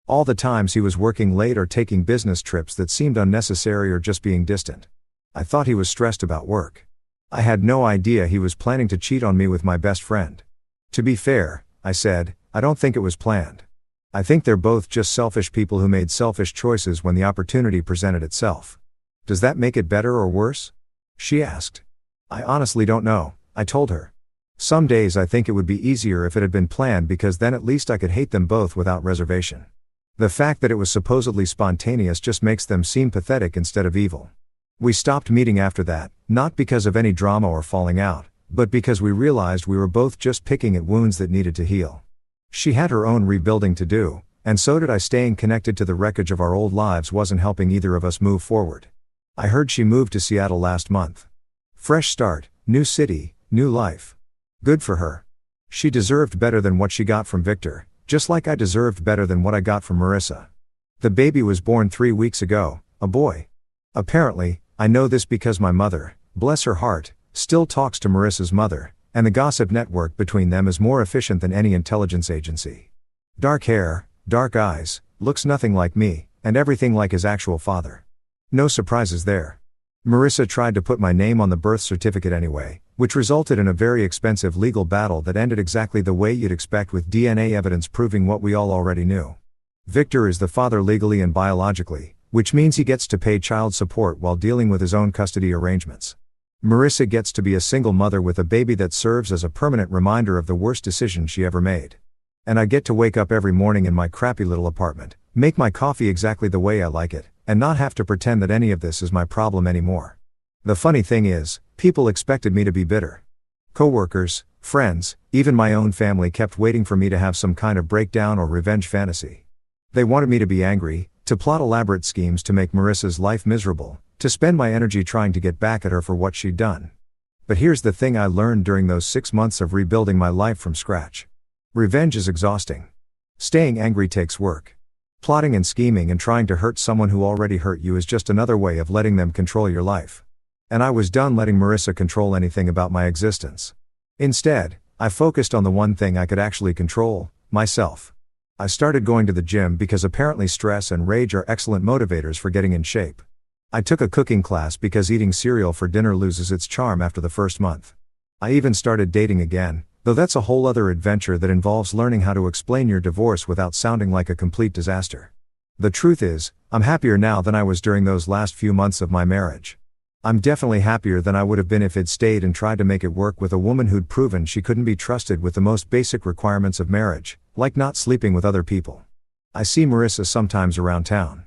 All the times he was working late or taking business trips that seemed unnecessary or just being distant. I thought he was stressed about work. I had no idea he was planning to cheat on me with my best friend. To be fair, I said, I don't think it was planned. I think they're both just selfish people who made selfish choices when the opportunity presented itself. Does that make it better or worse? She asked. I honestly don't know, I told her. Some days I think it would be easier if it had been planned because then at least I could hate them both without reservation. The fact that it was supposedly spontaneous just makes them seem pathetic instead of evil. We stopped meeting after that, not because of any drama or falling out, but because we realized we were both just picking at wounds that needed to heal. She had her own rebuilding to do, and so did I. Staying connected to the wreckage of our old lives wasn't helping either of us move forward. I heard she moved to Seattle last month. Fresh start, new city, new life. Good for her. She deserved better than what she got from Victor, just like I deserved better than what I got from Marissa. The baby was born 3 weeks ago, a boy. Apparently, I know this because my mother, bless her heart, still talks to Marissa's mother, and the gossip network between them is more efficient than any intelligence agency. Dark hair, dark eyes, looks nothing like me, and everything like his actual father. No surprises there. Marissa tried to put my name on the birth certificate anyway, which resulted in a very expensive legal battle that ended exactly the way you'd expect, with DNA evidence proving what we all already knew. Victor is the father legally and biologically, which means he gets to pay child support while dealing with his own custody arrangements. Marissa gets to be a single mother with a baby that serves as a permanent reminder of the worst decision she ever made. And I get to wake up every morning in my crappy little apartment, make my coffee exactly the way I like it, and not have to pretend that any of this is my problem anymore. The funny thing is, people expected me to be bitter. Coworkers, friends, even my own family kept waiting for me to have some kind of breakdown or revenge fantasy. They wanted me to be angry, to plot elaborate schemes to make Marissa's life miserable, to spend my energy trying to get back at her for what she'd done. But here's the thing I learned during those 6 months of rebuilding my life from scratch. Revenge is exhausting. Staying angry takes work. Plotting and scheming and trying to hurt someone who already hurt you is just another way of letting them control your life. And I was done letting Marissa control anything about my existence. Instead, I focused on the one thing I could actually control, myself. I started going to the gym because apparently stress and rage are excellent motivators for getting in shape. I took a cooking class because eating cereal for dinner loses its charm after the first month. I even started dating again, though that's a whole other adventure that involves learning how to explain your divorce without sounding like a complete disaster. The truth is, I'm happier now than I was during those last few months of my marriage. I'm definitely happier than I would have been if I'd stayed and tried to make it work with a woman who'd proven she couldn't be trusted with the most basic requirements of marriage, like not sleeping with other people. I see Marissa sometimes around town.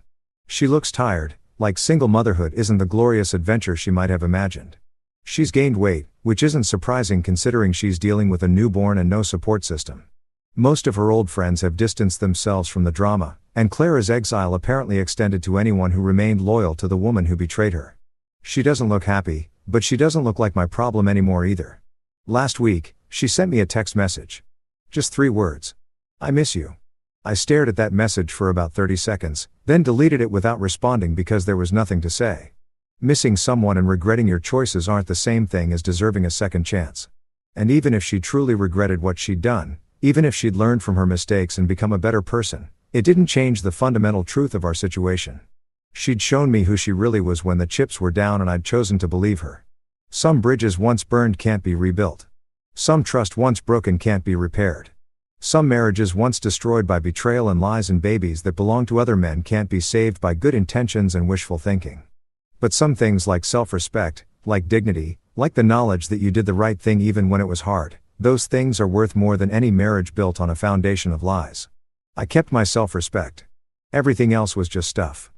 She looks tired, like single motherhood isn't the glorious adventure she might have imagined. She's gained weight, which isn't surprising considering she's dealing with a newborn and no support system. Most of her old friends have distanced themselves from the drama, and Clara's exile apparently extended to anyone who remained loyal to the woman who betrayed her. She doesn't look happy, but she doesn't look like my problem anymore either. Last week, she sent me a text message. Just 3 words. I miss you. I stared at that message for about 30 seconds, then deleted it without responding because there was nothing to say. Missing someone and regretting your choices aren't the same thing as deserving a second chance. And even if she truly regretted what she'd done, even if she'd learned from her mistakes and become a better person, it didn't change the fundamental truth of our situation. She'd shown me who she really was when the chips were down, and I'd chosen to believe her. Some bridges once burned can't be rebuilt. Some trust once broken can't be repaired. Some marriages once destroyed by betrayal and lies and babies that belong to other men can't be saved by good intentions and wishful thinking. But some things, like self-respect, like dignity, like the knowledge that you did the right thing even when it was hard, those things are worth more than any marriage built on a foundation of lies. I kept my self-respect. Everything else was just stuff.